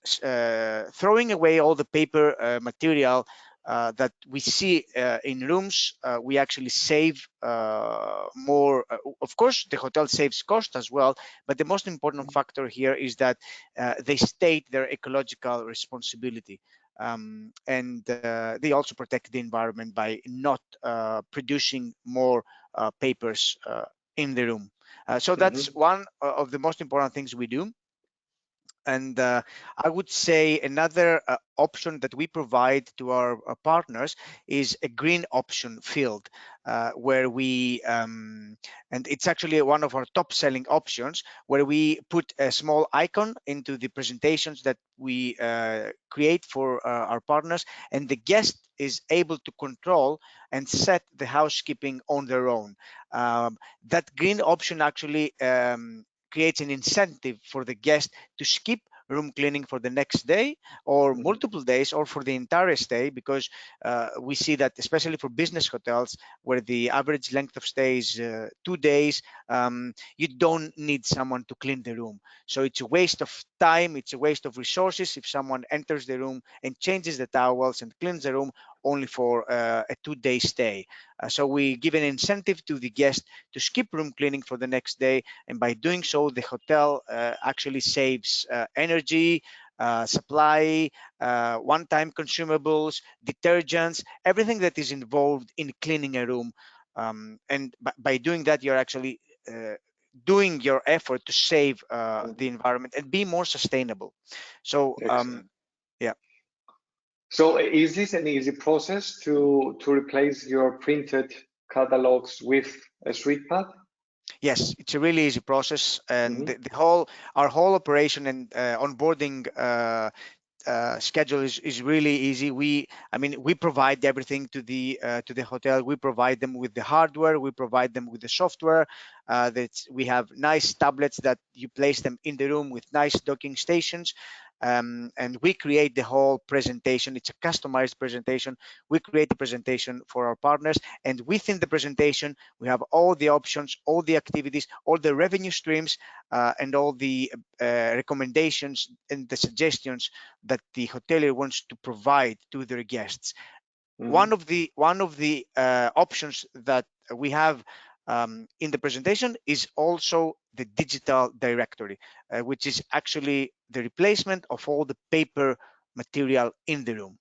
throwing away all the paper material that we see in rooms, we actually save more. Of course, the hotel saves cost as well, but the most important factor here is that they state their ecological responsibility. And they also protect the environment by not producing more papers in the room. So that's one of the most important things we do. And I would say another option that we provide to our partners is a green option field, where we, and it's actually one of our top selling options, where we put a small icon into the presentations that we create for our partners, and the guest is able to control and set the housekeeping on their own. That green option actually creates an incentive for the guest to skip room cleaning for the next day or multiple days or for the entire stay, because we see that especially for business hotels where the average length of stay is 2 days, you don't need someone to clean the room. So it's a waste of time, it's a waste of resources if someone enters the room and changes the towels and cleans the room only for a 2-day stay. So we give an incentive to the guest to skip room cleaning for the next day, and by doing so, the hotel actually saves energy, supply, one-time consumables, detergents, everything that is involved in cleaning a room. And by doing that, you're actually doing your effort to save the environment and be more sustainable. So yeah. So is this an easy process to replace your printed catalogs with a SuitePad? Yes, it's a really easy process, and our whole operation and onboarding schedule is really easy. I mean, we provide everything to the hotel. We provide them with the hardware, we provide them with the software. We have nice tablets that you place them in the room with nice docking stations. And we create the whole presentation. It's a customized presentation. We create the presentation for our partners, and within the presentation we have all the options, all the activities, all the revenue streams, and all the recommendations and the suggestions that the hotelier wants to provide to their guests. One of the options that we have in the presentation is also the digital directory, which is actually the replacement of all the paper material in the room.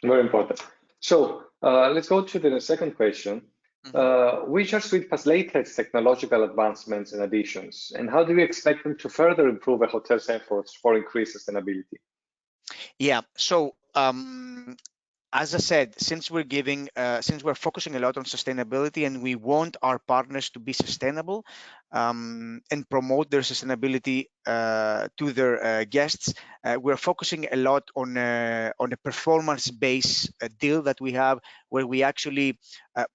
Very important. So let's go to the second question. Which are SuitePad's latest technological advancements and additions, and how do you expect them to further improve a hotel's efforts for increased sustainability? Yeah, so as I said, since we're focusing a lot on sustainability and we want our partners to be sustainable and promote their sustainability to their guests, we're focusing a lot on a performance-based deal that we have, where we actually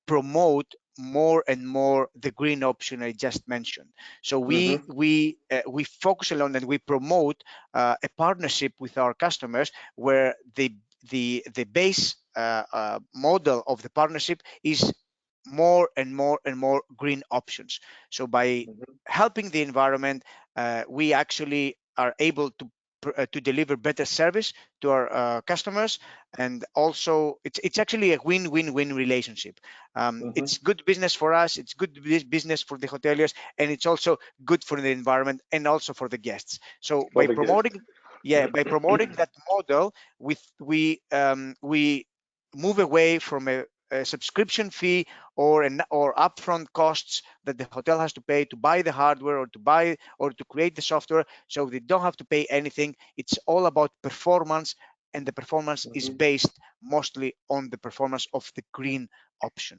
promote more and more the green option I just mentioned. So we focus a lot and we promote a partnership with our customers, where the base model of the partnership is more and more and more green options. So by helping the environment, we actually are able to deliver better service to our customers, and also it's actually a win-win-win relationship. It's good business for us, it's good business for the hoteliers, and it's also good for the environment and also for the guests. So by promoting Yeah, by promoting that model, we move away from a subscription fee or upfront costs that the hotel has to pay to buy the hardware or to create the software. So they don't have to pay anything. It's all about performance, and the performance is based mostly on the performance of the green option.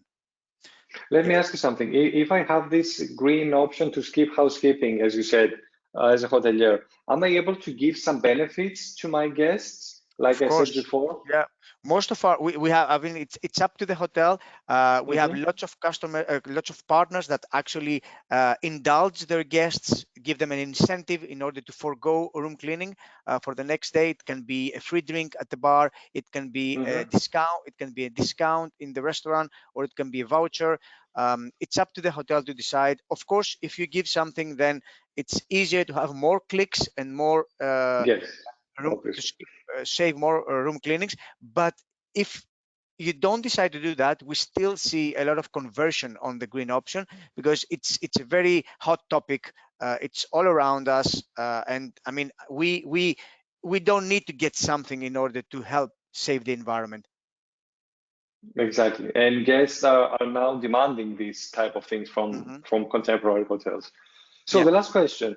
Let me ask you something. If I have this green option to skip housekeeping, as you said, as a hotelier, am I able to give some benefits to my guests, like I said before? Yeah, most of our we have. I mean, it's up to the hotel. We have lots of lots of partners that actually indulge their guests, give them an incentive in order to forego room cleaning for the next day. It can be a free drink at the bar. It can be a discount. It can be a discount in the restaurant, or it can be a voucher. It's up to the hotel to decide. Of course, if you give something, then it's easier to have more clicks and more Yes, room to save more room cleanings. But if you don't decide to do that, we still see a lot of conversion on the green option, because it's a very hot topic. It's all around us, and I mean, we don't need to get something in order to help save the environment. Exactly, and guests are now demanding these type of things from contemporary hotels. So the last question,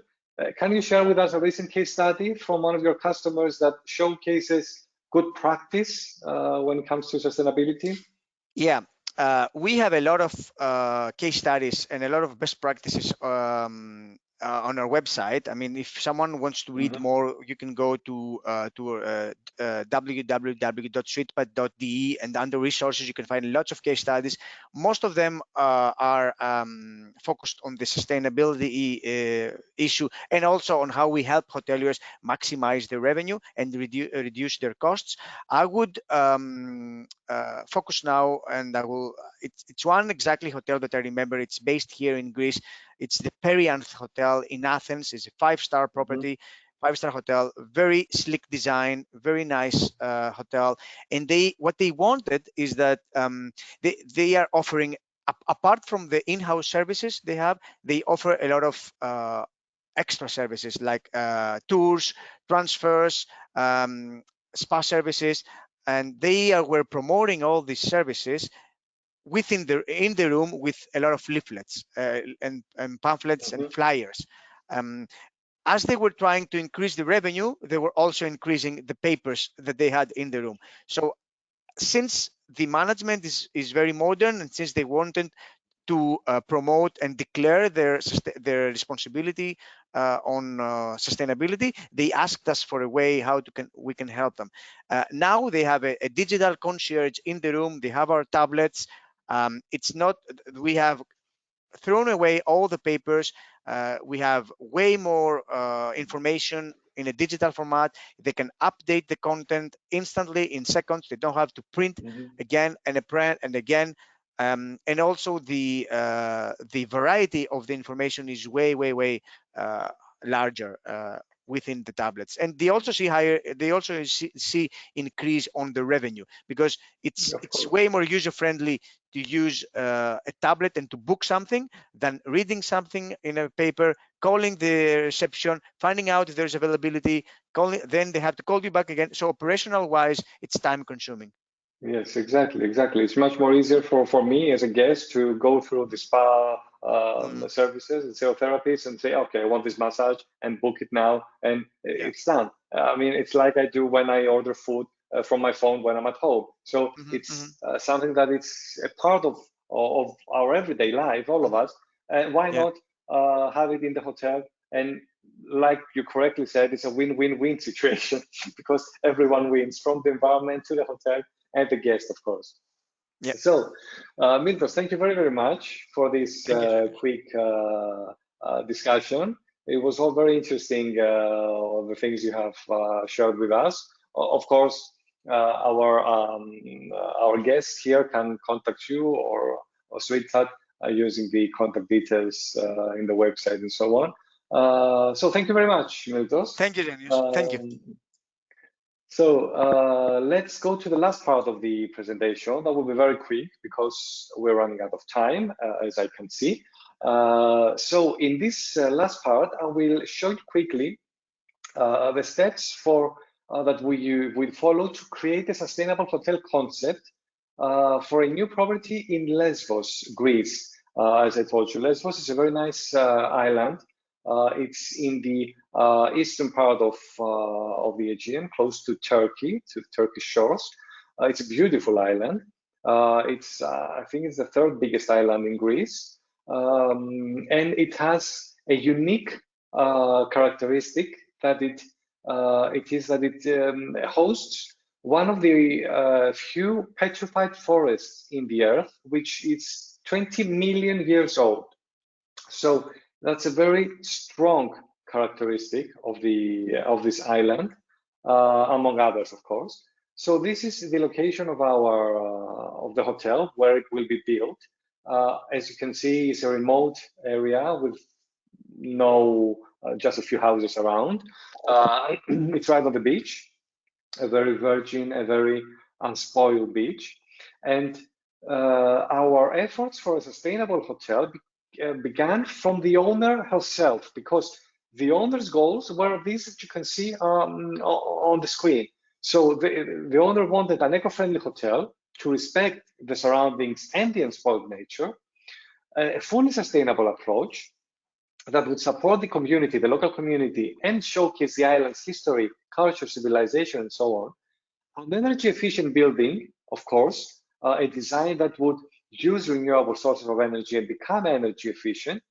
can you share with us a recent case study from one of your customers that showcases good practice when it comes to sustainability? Yeah, we have a lot of case studies and a lot of best practices on our website. I mean, if someone wants to read more, you can go to www.suitepad.de, and under resources you can find lots of case studies. Most of them are focused on the sustainability issue, and also on how we help hoteliers maximize their revenue and reduce their costs. I would focus now, and I will. It's one exactly hotel that I remember. It's based here in Greece. It's the Perianth Hotel in Athens. It's a 5-star property, 5-star hotel, very slick design, very nice hotel. And what they wanted is that they are offering, apart from the in-house services they offer a lot of extra services like tours, transfers, spa services, and they were promoting all these services in the room with a lot of leaflets and pamphlets and flyers. As they were trying to increase the revenue, they were also increasing the papers that they had in the room. So since the management is very modern, and since they wanted to promote and declare their responsibility on sustainability, they asked us for a way how we can help them. Now they have a digital concierge in the room. They have our tablets. It's not, we have thrown away all the papers. We have way more information in a digital format. They can update the content instantly in seconds. They don't have to print again and print and again. And also the variety of the information is way larger within the tablets, and they also see increase on the revenue, because it's way more user friendly to use a tablet and to book something than reading something in a paper, calling the reception, finding out if there's availability, then they have to call you back again. So operational wise, it's time consuming. Yes, exactly. It's much more easier for me as a guest to go through the spa services and therapies and say, okay, I want this massage, and book it now, and it's done. I mean, it's like I do when I order food from my phone when I'm at home. So it's something that it's a part of our everyday life, all of us. And why not have it in the hotel? And like you correctly said, it's a win-win-win situation because everyone wins, from the environment to the hotel and the guest, of course. Yeah. So, Miltos, thank you very much for this quick discussion. It was all very interesting, the things you have shared with us. Of course, our guests here can contact you or SuitePad using the contact details in the website and so on. So thank you very much, Miltos. Thank you, Zenious. Thank you. So let's go to the last part of the presentation. That will be very quick because we're running out of time, as I can see. So in this last part, I will show you quickly the steps that we follow to create a sustainable hotel concept for a new property in Lesbos, Greece. As I told you, Lesbos is a very nice island. It's in the eastern part of the Aegean, close to Turkey, to Turkish shores. It's a beautiful island. I think it's the third biggest island in Greece, and it has a unique characteristic that it hosts one of the few petrified forests in the earth, which is 20 million years old. So that's a very strong characteristic of this island, among others, of course. So this is the location of of the hotel where it will be built. As you can see, it's a remote area with just a few houses around. It's right on the beach, a very virgin, a very unspoiled beach. And our efforts for a sustainable hotel began from the owner herself, because the owner's goals were these that you can see on the screen. So the owner wanted an eco-friendly hotel to respect the surroundings and the unspoiled nature, a fully sustainable approach that would support the community, the local community, and showcase the island's history, culture, civilization, and so on. An energy efficient building, of course, a design that would use renewable sources of energy and become energy efficient,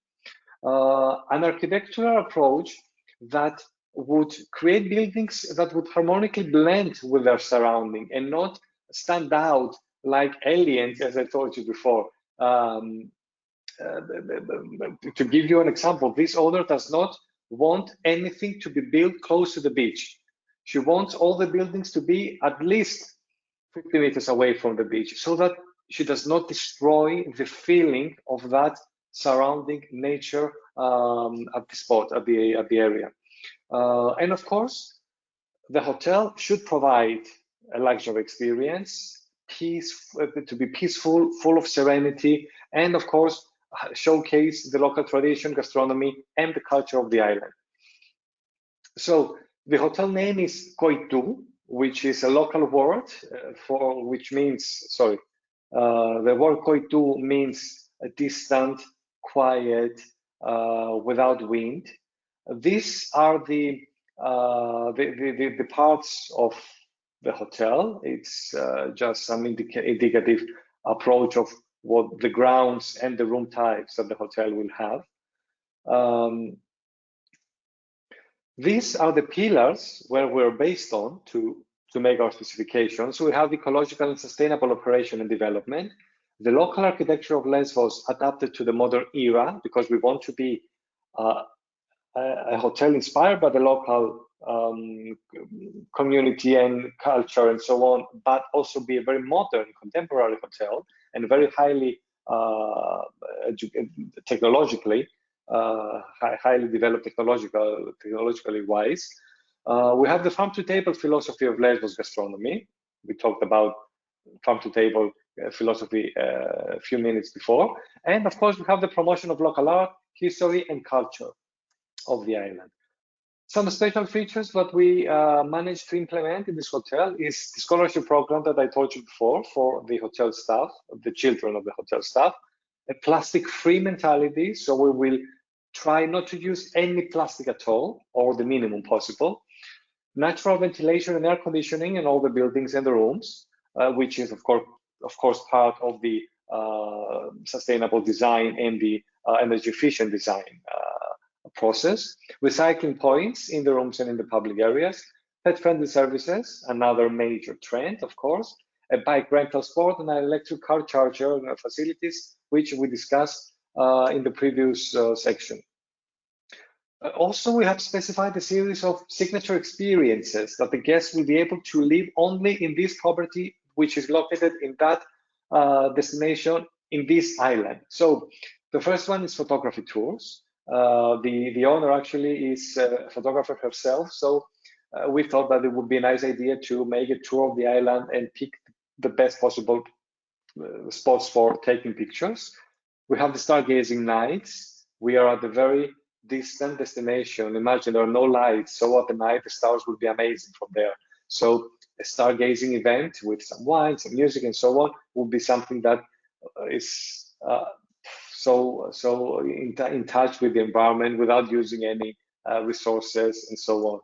an architectural approach that would create buildings that would harmonically blend with their surrounding and not stand out like aliens, as I told you before. To give you an example, this owner does not want anything to be built close to the beach. She wants all the buildings to be at least 50 meters away from the beach, so that she does not destroy the feeling of that surrounding nature at the spot, at the area. And of course, the hotel should provide a luxury experience, to be peaceful, full of serenity, and of course, showcase the local tradition, gastronomy, and the culture of the island. So the hotel name is Koitu, which is a local word the word Koitu means distant, quiet, without wind. These are the parts of the hotel. It's just some indicative approach of what the grounds and the room types that the hotel will have. These are the pillars where we're based on to make our specifications. So we have ecological and sustainable operation and development, the local architecture of Lesbos adapted to the modern era, because we want to be a hotel inspired by the local community and culture and so on, but also be a very modern, contemporary hotel and very highly technologically, highly developed technologically wise. We have the farm-to-table philosophy of Lesbos gastronomy. We talked about farm-to-table philosophy a few minutes before. And of course, we have the promotion of local art, history, and culture of the island. Some special features that we managed to implement in this hotel is the scholarship program that I told you before for the hotel staff, the children of the hotel staff, a plastic-free mentality. So we will try not to use any plastic at all, or the minimum possible. Natural ventilation and air conditioning in all the buildings and the rooms, which is of course part of the sustainable design and the energy efficient design process. Recycling points in the rooms and in the public areas. Pet-friendly services, another major trend, of course. A bike rental spot and an electric car charger facilities, which we discussed in the previous section. Also, we have specified a series of signature experiences that the guests will be able to live only in this property, which is located in that destination in this island. So the first one is photography tours. The owner actually is a photographer herself, so we thought that it would be a nice idea to make a tour of the island and pick the best possible spots for taking pictures. We have the stargazing nights. We are at the very distant destination. Imagine there are no lights, so at the night the stars will be amazing from there. So a stargazing event with some wine, some music, and so on will be something that is so in touch with the environment without using any resources and so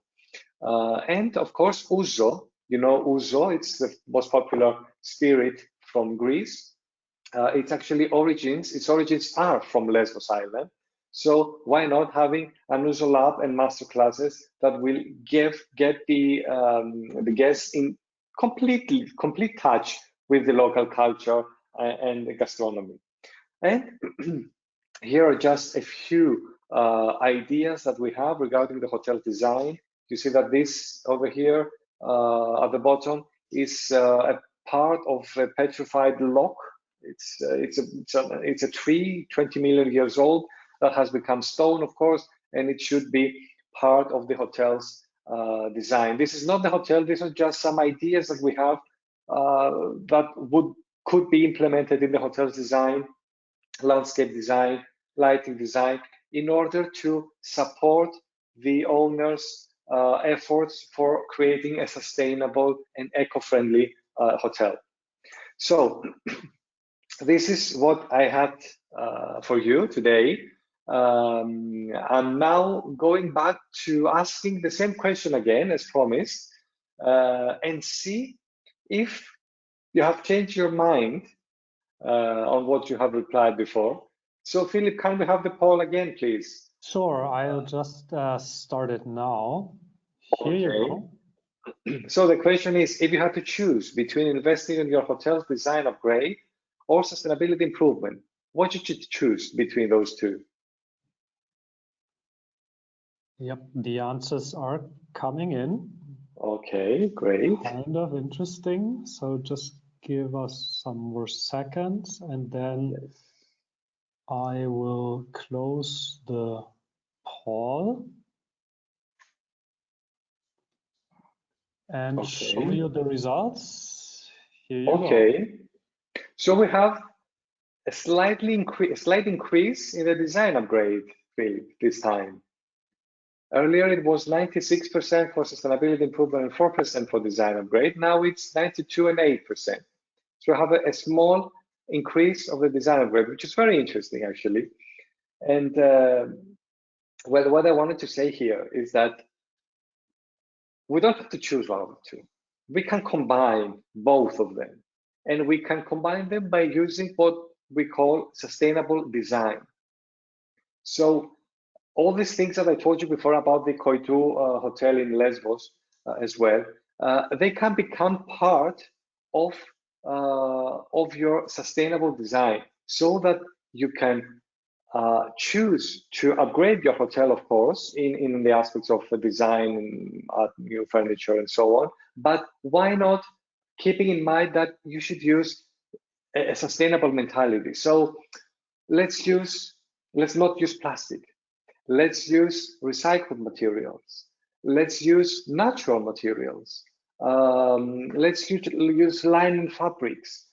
on. And of course, ouzo. You know, ouzo. It's the most popular spirit from Greece. Its origins are from Lesbos Island. So why not having an ouzo lab and master classes that will get the guests in complete touch with the local culture and the gastronomy. And here are just a few ideas that we have regarding the hotel design. You see that this over here at the bottom is a part of a petrified lock. It's a tree, 20 million years old, that has become stone, of course, and it should be part of the hotel's design. This is not the hotel. These are just some ideas that we have that could be implemented in the hotel's design, landscape design, lighting design, in order to support the owner's efforts for creating a sustainable and eco-friendly hotel. So this is what I had for you today. I'm now going back to asking the same question again as promised, and see if you have changed your mind on what you have replied before. So Philip, can we have the poll again, please? Sure, I'll just start it now. Here you go. So the question is, if you had to choose between investing in your hotel's design upgrade or sustainability improvement, what should you choose between those two? Yep, the answers are coming in. Okay, great. Kind of interesting. So just give us some more seconds, and then I will close the poll and show you the results. Here you go. So we have a slight increase in the design upgrade field this time. Earlier it was 96% for sustainability improvement and 4% for design upgrade. Now it's 92 and 8%. So we have a small increase of the design upgrade, which is very interesting actually. And what I wanted to say here is that we don't have to choose one of the two. We can combine both of them, and we can combine them by using what we call sustainable design. So all these things that I told you before about the Koitou hotel in Lesbos as well, they can become part of your sustainable design, so that you can choose to upgrade your hotel, of course, in the aspects of design, new furniture, and so on. But why not keeping in mind that you should use a sustainable mentality? So let's not use plastic. Let's use recycled materials. Let's use natural materials. Let's use linen fabrics.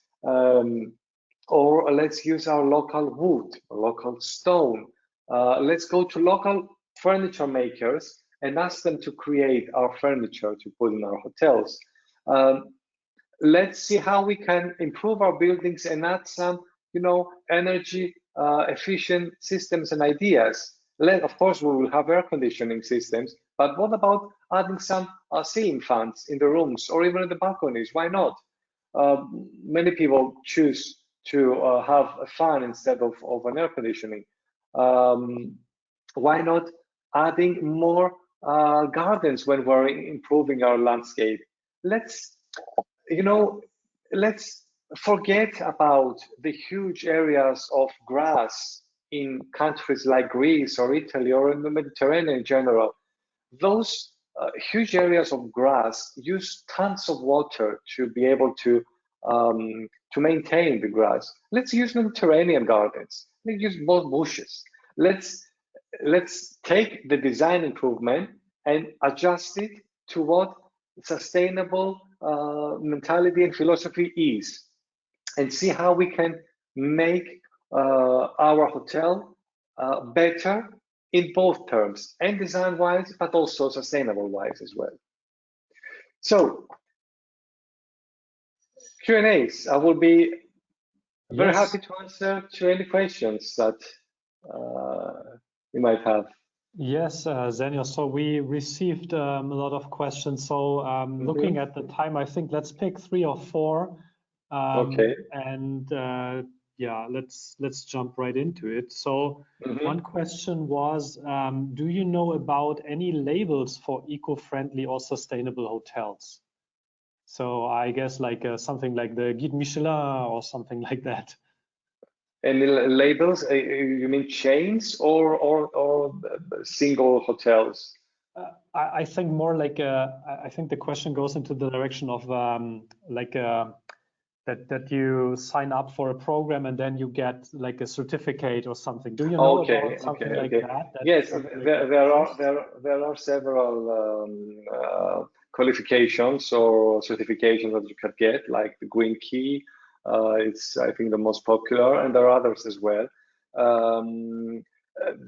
Or let's use our local wood, local stone. Let's go to local furniture makers and ask them to create our furniture to put in our hotels. Let's see how we can improve our buildings and add some, energy efficient systems and ideas. Of course, we will have air conditioning systems, but what about adding some ceiling fans in the rooms or even in the balconies? Why not? Many people choose to have a fan instead of an air conditioning. Why not adding more gardens when we're improving our landscape? Let's forget about the huge areas of grass in countries like Greece or Italy or in the Mediterranean in general. Those huge areas of grass use tons of water to be able to maintain the grass. Let's use Mediterranean gardens. Let's use more bushes. Let's take the design improvement and adjust it to what sustainable mentality and philosophy is, and see how we can make our hotel better in both terms, and design-wise, but also sustainable-wise as well. So, Q&As. I will be very happy to answer to any questions that you might have. Yes, Zenios. So we received a lot of questions. So looking at the time, I think let's pick 3 or 4. Okay. And yeah, let's jump right into it. So one question was, do you know about any labels for eco-friendly or sustainable hotels? So I guess like something like the Guide Michelin or something like that. Any labels? You mean chains or single hotels? I think more like I think the question goes into the direction of like that you sign up for a program and then you get like a certificate or something. Do you know about something like that? Yes, there are several qualifications or certifications that you can get, like the Green Key. It's, I think, the most popular, and there are others as well.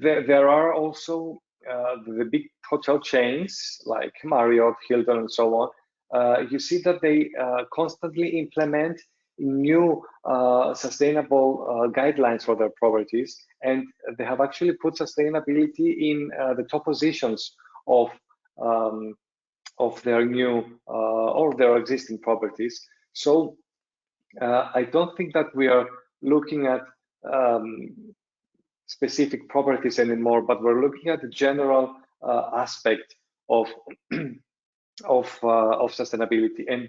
There are also the big hotel chains like Marriott, Hilton, and so on. You see that they constantly implement new sustainable guidelines for their properties, and they have actually put sustainability in the top positions of their new or their existing properties. So I don't think that we are looking at specific properties anymore, but we're looking at the general aspect of sustainability, and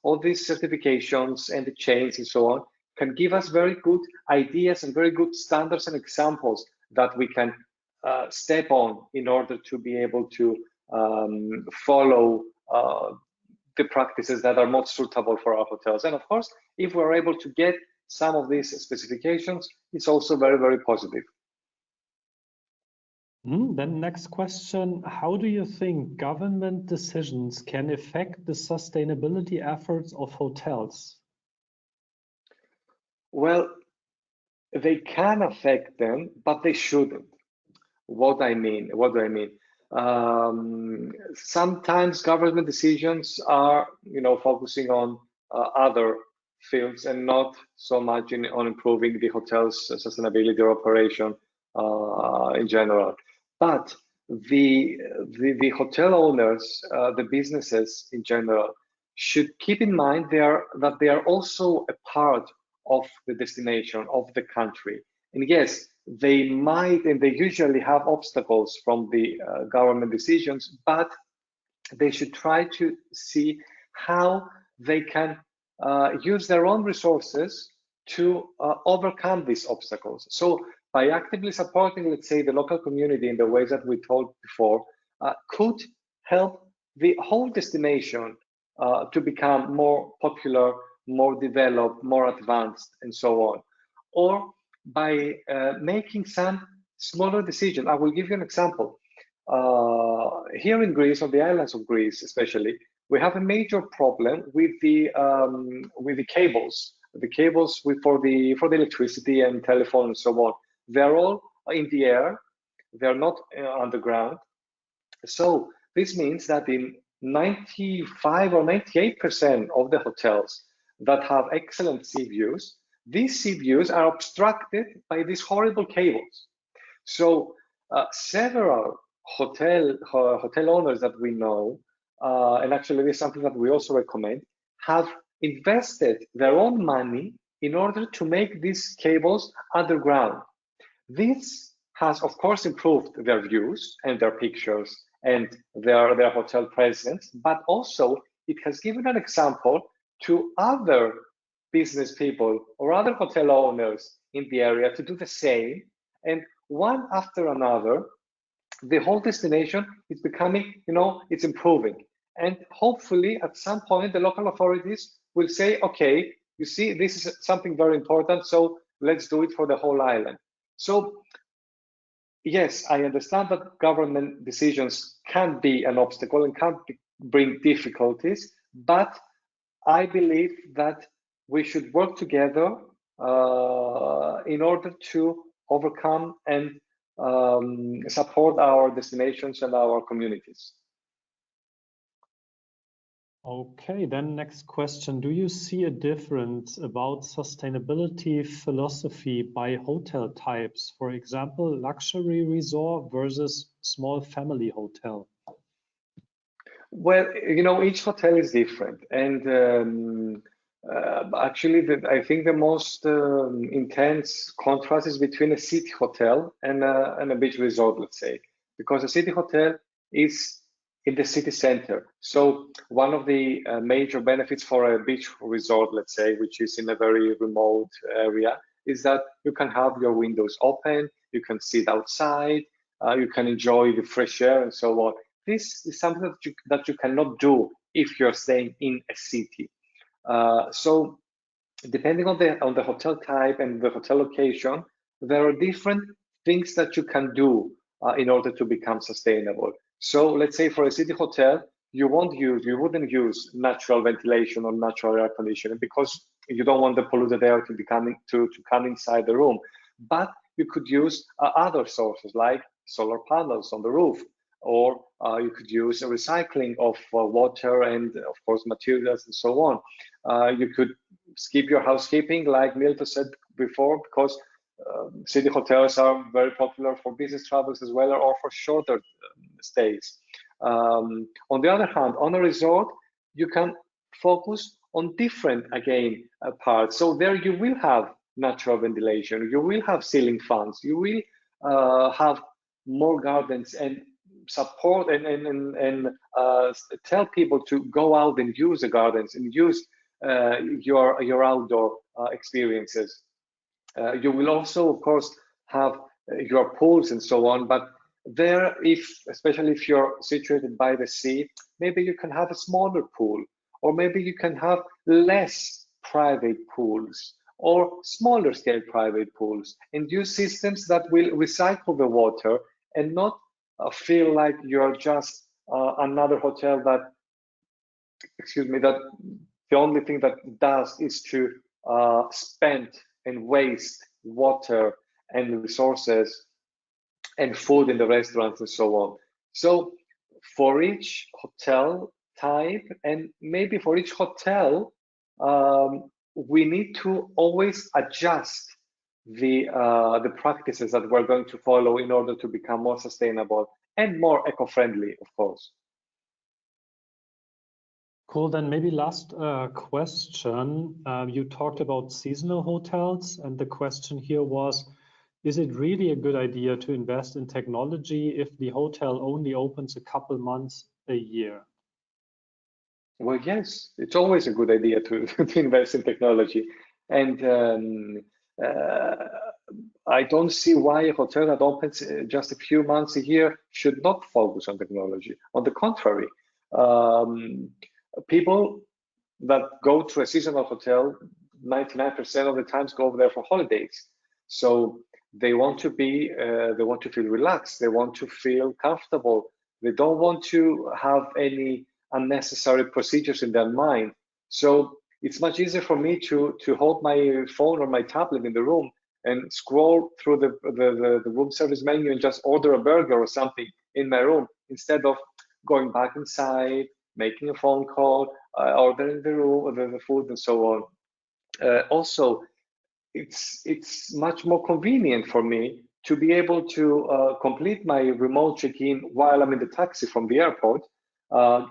all these certifications and the chains and so on can give us very good ideas and very good standards and examples that we can step on in order to be able to follow the practices that are most suitable for our hotels. And of course, if we're able to get some of these specifications, it's also very, very positive. Then next question, how do you think government decisions can affect the sustainability efforts of hotels? Well, they can affect them, but they shouldn't. What do I mean? Sometimes government decisions are, focusing on other fields and not so much on improving the hotel's sustainability or operation in general. But the hotel owners, the businesses in general, should keep in mind that they are also a part of the destination of the country. And yes, they might and they usually have obstacles from the government decisions, but they should try to see how they can use their own resources to overcome these obstacles. So by actively supporting, let's say, the local community in the ways that we told before, could help the whole destination to become more popular, more developed, more advanced, and so on. Or by making some smaller decisions. I will give you an example. Here in Greece, on the islands of Greece especially, we have a major problem with the cables. The cables for the electricity and telephone and so on. They're all in the air. They're not underground. So this means that in 95 or 98% of the hotels that have excellent sea views, these sea views are obstructed by these horrible cables. So several hotel owners that we know, and actually this is something that we also recommend, have invested their own money in order to make these cables underground. This has, of course, improved their views and their pictures and their hotel presence, but also it has given an example to other business people or other hotel owners in the area to do the same. And one after another, the whole destination is becoming, it's improving. And hopefully at some point, the local authorities will say, okay, you see, this is something very important, so let's do it for the whole island. So yes, I understand that government decisions can be an obstacle and can bring difficulties, but I believe that we should work together in order to overcome and support our destinations and our communities. Okay, then next question. Do you see a difference about sustainability philosophy by hotel types? For example, luxury resort versus small family hotel? Well, each hotel is different. And actually, I think the most intense contrast is between a city hotel and a beach resort, let's say, because a city hotel is in the city center. So one of the major benefits for a beach resort, let's say, which is in a very remote area, is that you can have your windows open, you can sit outside, you can enjoy the fresh air and so on. This is something that you cannot do if you're staying in a city. So depending on the hotel type and the hotel location, there are different things that you can do in order to become sustainable. So let's say for a city hotel, you wouldn't use natural ventilation or natural air conditioning because you don't want the polluted air to come inside the room. But you could use other sources like solar panels on the roof, or you could use a recycling of water and of course materials and so on. You could skip your housekeeping, like Miltos said before, because city hotels are very popular for business travels as well, or for shorter stays. On the other hand, on a resort, you can focus on different, again, parts. So there you will have natural ventilation, you will have ceiling fans, you will have more gardens, and support and tell people to go out and use the gardens and use your outdoor experiences. You will also, of course, have your pools and so on, but there, especially if you're situated by the sea, maybe you can have a smaller pool, or maybe you can have less private pools or smaller scale private pools, and use systems that will recycle the water and not feel like you're just another hotel that, that the only thing that it does is to spend and waste water and resources and food in the restaurants and so on. So for each hotel type, and maybe for each hotel, we need to always adjust the practices that we're going to follow in order to become more sustainable and more eco-friendly, of course. Cool. Then maybe last question. You talked about seasonal hotels, and the question here was, is it really a good idea to invest in technology if the hotel only opens a couple months a year? Well, yes, it's always a good idea to invest in technology. And I don't see why a hotel that opens just a few months a year should not focus on technology. On the contrary, people that go to a seasonal hotel, 99% of the times go over there for holidays. So they want to feel relaxed. They want to feel comfortable. They don't want to have any unnecessary procedures in their mind. So it's much easier for me to hold my phone or my tablet in the room and scroll through the room service menu and just order a burger or something in my room, instead of going back inside, making a phone call, ordering the food and so on. Also, it's much more convenient for me to be able to complete my remote check-in while I'm in the taxi from the airport,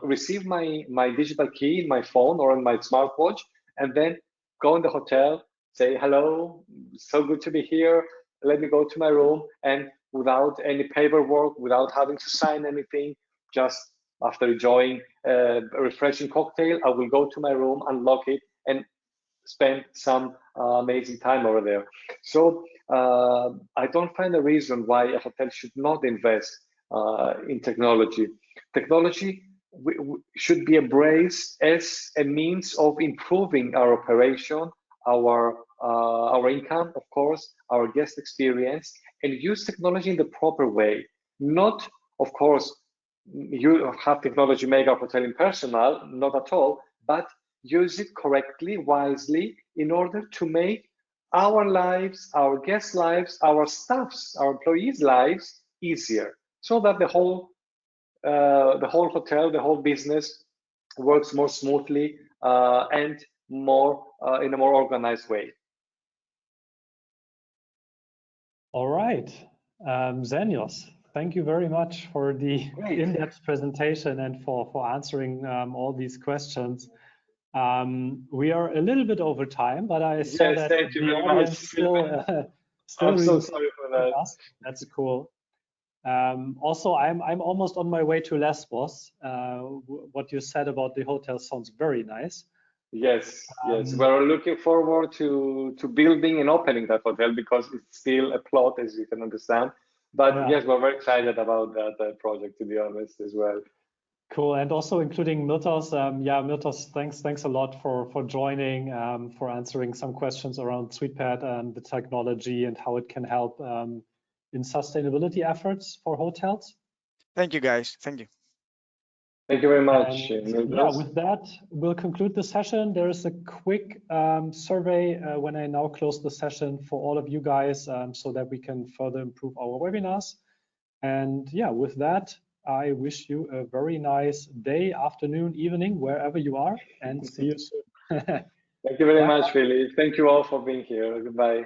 receive my digital key in my phone or on my smartwatch, and then go in the hotel, say hello, so good to be here, let me go to my room, and without any paperwork, without having to sign anything, just after enjoying a refreshing cocktail, I will go to my room, unlock it, and spend some amazing time over there. So I don't find a reason why a hotel should not invest in technology. Technology should be embraced as a means of improving our operation, our income, of course, our guest experience, and use technology in the proper way. Not, of course, you have technology make our hotel impersonal, not at all, but use it correctly, wisely, in order to make our lives, our guests' lives, our staffs, our employees' lives easier, so that the whole hotel, the whole business works more smoothly and more in a more organized way. All right, Zenios, thank you very much for the in-depth presentation and for answering all these questions. We are a little bit over time, but I saw that the audience still I'm so sorry for that. That's cool. Also, I'm almost on my way to Lesbos. What you said about the hotel sounds very nice. Yes, yes. We're looking forward to building and opening that hotel, because it's still a plot, as you can understand. But yeah, yes, we're very excited about that project, to be honest, as well. Cool, and also including Miltos. Yeah, Miltos, thanks a lot for joining, for answering some questions around SuitePad and the technology and how it can help in sustainability efforts for hotels. Thank you, guys. Thank you. Thank you very much. Yeah, with that, we'll conclude the session. There is a quick survey when I now close the session for all of you guys, so that we can further improve our webinars. And yeah, with that, I wish you a very nice day, afternoon, evening, wherever you are, and see you soon. Thank you very much, Philip. Thank you all for being here. Goodbye.